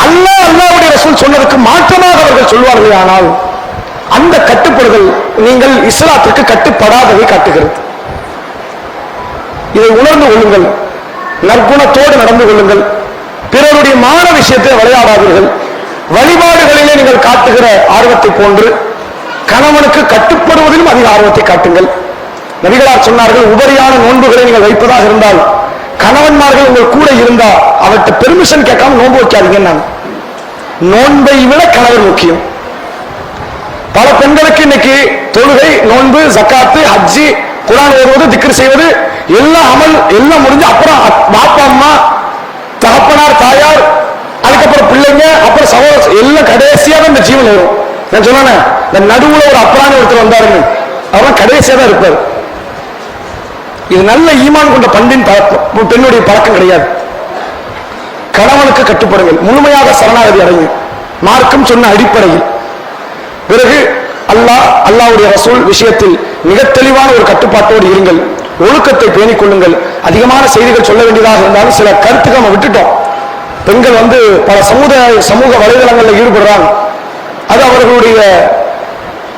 அல்லாஹ்வுடைய ரசூல் சொன்னதுக்கு மாற்றமாக அவர்கள் சொல்வார்கள், ஆனால் அந்த கட்டுப்படுதல் நீங்கள் இஸ்லாத்திற்கு கட்டுப்படாததை காட்டுகிறது. இதை உணர்ந்து கொள்ளுங்கள், நற்குணத்தோடு நடந்து கொள்ளுங்கள், பிறருடைய மான விஷயத்தில் விளையாடாதீர்கள். வழிபாடுகளிலே நீங்கள் காட்டுகிற ஆர்வத்தை போன்று கணவனுக்கு கட்டுப்படுவதிலும் அதிக ஆர்வத்தை காட்டுங்கள். நபிகளார் சொன்னார்கள், உபரியான நோன்புகளை நீங்கள் வைப்பதாக இருந்தால் கணவன்மார்கள் உங்கள் கூட இருந்தா அவர்கிட்ட பெர்மிஷன் கேட்காம நோன்பு வைக்காதீங்க. நோன்பை விட கணவர் முக்கியம். பல பெண்களுக்கு இன்னைக்கு தொழுகை, நோன்பு, ஜக்காத்து, ஹஜ்ஜி, குர்ஆன் ஓதுவது, திக்ர் செய்வது எல்லாம் அமல் எல்லாம் முடிஞ்சு அப்புறம் பாப்பா அம்மா, தகப்பனார், தாயார், அதுக்கப்புறம் பிள்ளைங்க, அப்புறம் சகோதரர் எல்லாம் கடைசியாக இந்த ஜீவன் வரும். நான் சொன்னேன், இந்த நடுவுல ஒரு அப்புறான ஒருத்தர் வந்தாருன்னு, அவர் கடைசியா தான் இருப்பார். இது நல்ல ஈமான் கொண்ட பண்பின் பெண்ணுடைய பழக்கம் கிடையாது. கணவனுக்கு கட்டுப்படுங்கள், முழுமையாக சரணாகதி அடையுங்கள், மார்க்கம் சொன்ன அடிப்படையில். பிறகு அல்லாஹ்வுடைய ரசூல் விஷயத்தில் மிக தெளிவான ஒரு கட்டுப்பாட்டோடு இருங்கள், ஒழுக்கத்தை பேணிக் கொள்ளுங்கள். அதிகமான செய்திகள் சொல்ல வேண்டியதாக இருந்தாலும் சில கருத்துக்கள் நம்ம விட்டுட்டோம். பெண்கள் பல சமூக வலைதளங்களில் ஈடுபடுறாங்க. அது அவர்களுடைய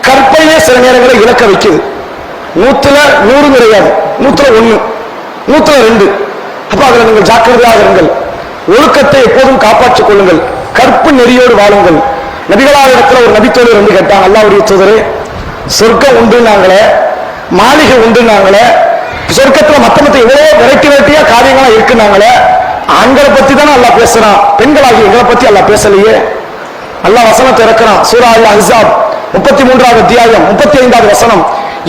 கற்பையே சில நேரங்களில் இழக்க வைக்குது. 100ல் 100 கிடையாது, 100ல் 1, 100ல் 2. அப்ப அதில் நீங்கள் ஜாக்கிரதையாக இருங்கள். ஒழுக்கத்தை எப்போதும் காப்பாற்றிக் கொள்ளுங்கள், கற்பு நெறியோடு வாழுங்கள். நபிகளார் இடத்துல ஒரு நபித்தோழர் வந்து கேட்டாங்க, அல்லாஹ்வுடைய தூதரே, சொர்க்கம் உண்டுனாங்களே, மாளிகை உண்டுனாங்களே, சொர்க்கத்துல மத்த எவ்வளோ வெரைட்டியா காரியங்களா இருக்குனாங்களே, ஆண்களை பத்தி தானே அல்லாஹ் பேசுறான், பெண்களாகி எங்களை பத்தி அல்லாஹ் பேசலையே. அல்லாஹ் வசனத்தை இறக்குறான். சூரா அல் அஹ்ஸாப் 33வது அத்தியாயம் 35வது வசனம்,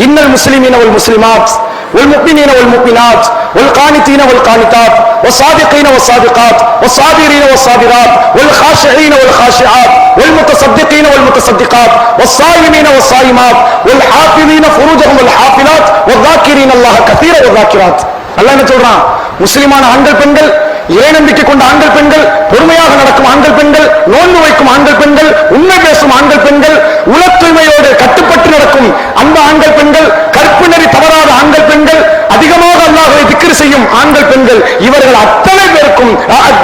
இன்னல் முஸ்லிமீன வல் முஸ்லிமாத் والمؤمنين والمؤمنات والقانتين والقانتات والصادقين والصادقات والصابرين والصابرات والخاشعين والخاشعات والمتصدقين والمتصدقات والصائمين والصائمات والحافظين فروجهم والحافظات والذاكرين الله كثيرا والذاكرات. அல்லாஹ் என்ன சொல்றான்? முஸ்லிமான ஆண்கள் பெண்கள் இறை நம்பிக்கை கொண்ட ஆண்கள் பெண்கள், பொறுமையாக நடக்கும் ஆண்கள் பெண்கள், நோன்பு வைக்கும் ஆண்கள் பெண்கள், உண்மை பேசும் ஆண்கள் பெண்கள், உல தூய்மையோடு கட்டுப்பட்டு நடக்கும் அந்த ஆண்கள் பெண்கள், கற்பு நெறி தவறாத ஆண்கள் பெண்கள், அதிகமாக அல்லாஹ்வை திக்ர் செய்யும் ஆண்கள் பெண்கள், இவர்கள் அத்தனை பேருக்கும்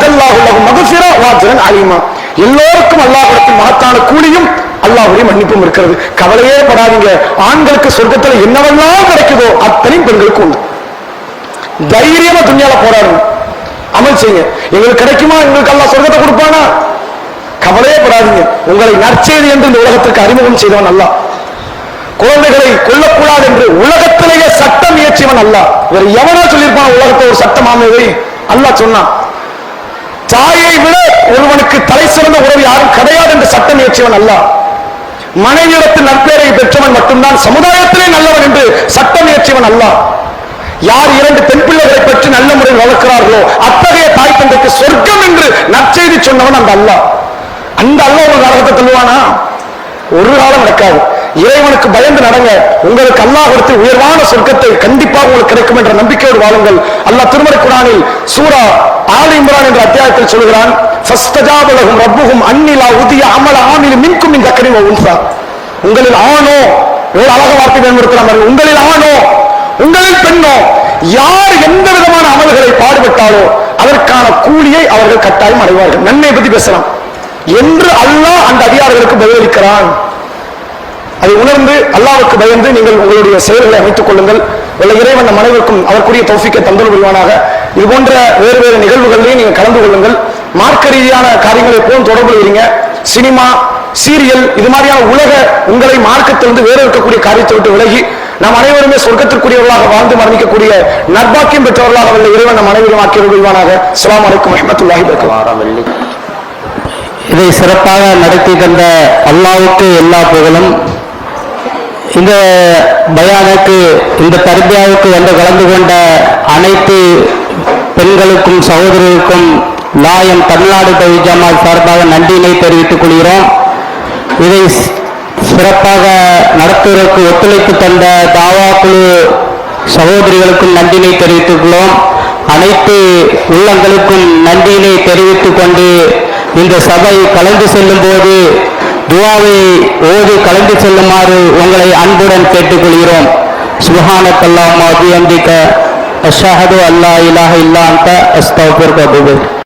அல்லாஹு லஹும் மக்ஃபிரா வ அஜ்ரன் அலீமா, எல்லோருக்கும் அல்லாஹ்விடத்தில் மகத்தான கூலியும் அல்லாஹ்வுடைய மன்னிப்பும் இருக்கிறது. கவலையே படாதீங்க. ஆண்களுக்கு சொர்க்கத்தில் என்னவெல்லாம் கிடைக்குதோ அத்தனையும் பெண்களுக்கு உண்டு. தைரியமா துணியால போராடும், அமல் செய்யுங்க. எங்களுக்கு கிடைக்குமா, எங்களுக்கு அல்லாஹ் சொர்க்கத்தை கொடுப்பானா? கவலையே படாதீங்க. உங்களை நற்செய்தி என்று இந்த உலகத்திற்கு அறிமுகம் செய்தவன் அல்லாஹ். குழந்தைகளை கொல்லக்கூடாது என்று உலகத்திலேயே சட்டம் இயற்றியவன் அல்லாஹ். வேற எவனா சொல்லியிருப்பான் உலகத்தை ஒரு சட்டமானதை? அல்லாஹ் சொன்னான். தாயை விட ஒருவனுக்கு தலை சிறந்த உறவு யாரும் கிடையாது என்று சட்டம் இயற்றியவன் அல்லாஹ். மனைவியிடத்தில் நற்பெயரை பெற்றவன் மட்டும்தான் சமுதாயத்திலே நல்லவன் என்று சட்டம் இயற்றியவன் அல்லாஹ். யார் 2 பெண் பிள்ளைகளை பற்றி நல்ல முறையில் வளர்க்கிறார்களோ அத்தகைய தாய் தந்தைக்கு சொர்க்கம் என்று நற்செய்தி சொன்னவன் அந்த அல்லாஹ். அந்த அல்லாஹ் ஒரு நரகத்தை தள்ளுவானா? ஒரு காலம் நடக்காது. இறைவனுக்கு பயந்து நடங்க. உங்களுக்கு அல்லாஹ்விடத்தில் உயர்வான சொர்க்கத்தை கண்டிப்பாக உங்களுக்கு கிடைக்கும் என்ற நம்பிக்கையோடு வாழுங்கள். அல்லாஹ் திருமறை குர்ஆனில் சூரா ஆல் இம்ரான் என்ற அத்தியாயத்தில் சொல்கிறான், ஃபஸ்தஜாப லஹும் ரப்புஹும் அன்னி லா உதிய அமல ஆமில் மின்கும் மின் தக்ரின் வ உன்ஸா. உங்களில் ஆணோ, ஒரு அழகான வார்த்தை பயன்படுத்தலாம், உங்களில் ஆணோ உங்களில் பெண்ணோ யார் எந்த விதமான அமல்களை பாடுபட்டாலோ அதற்கான கூலியை அவர்கள் கட்டாயம் அடைவார்கள். நன்மையை பற்றி பேசலாம் என்று அல்லாஹ் அந்த அதிகாரிகளுக்கு பதிலளிக்கிறான். அதை உணர்ந்து அல்லாஹ்வுக்கு பயந்து நீங்கள் உங்களுடைய செயல்களை அமைத்துக் கொள்ளுங்கள். உள்ள இறைவன் நம் அனைவருக்கும் அதற்குரிய தௌஃபீக்கை தந்தல் புரிவானாக. இது போன்ற வேறு வேறு நிகழ்வுகளிலேயே நீங்கள் கலந்து கொள்ளுங்கள். மார்க்க ரீதியான காரியங்களை எப்போதும் தொடர்பு வைங்க. சினிமா, சீரியல், இது மாதிரியான உலக உங்களை மார்க்கத்திலிருந்து வேறு இருக்கக்கூடிய காரியத்தை விட்டு விலகி நாம் அனைவருமே சொர்க்கத்திற்குரியவர்களாக வாழ்ந்து மரணிக்கக்கூடிய நற்பாக்கியம் பெற்றவர்களாக உள்ள இறைவன் நம் அனைவரும் ஆக்கிய புரிவானாக. அஸ்ஸலாமு அலைக்கும் வரஹ்மத்துல்லாஹி வ பரகாத்துஹு. இதை சிறப்பாக நடத்தி தந்த அல்லாஹ்வுக்கு எல்லா புகழும். இந்த பயானுக்கு, இந்த தர்பியாவுக்கு வந்து கலந்து கொண்ட அனைத்து பெண்களுக்கும் சகோதரர்களுக்கும் லாயம் தமிழ்நாடு தௌஹீத் ஜமாத் சார்பாக நன்றியினை தெரிவித்துக் கொள்கிறோம். இதை சிறப்பாக நடத்துவதற்கு ஒத்துழைப்பு தந்த தாவா குழு சகோதரிகளுக்கும் நன்றியினை தெரிவித்துக் கொள்கிறோம். அனைத்து உள்ளங்களுக்கும் நன்றியினை தெரிவித்துக் கொண்டு இந்த சபை கலந்து செல்லும் போது துஆவை ஓதி கலந்து செல்லுமாறு உங்களை அன்புடன் கேட்டுக்கொள்கிறோம். சுப்ஹானக்கல்லாஹும்ம வ பிஹம்திக அஷ்ஹது அல்லா இலாஹா இல்லா அன்த அஸ்தக்ஃபிருக வ அத்தூபு இலைக்.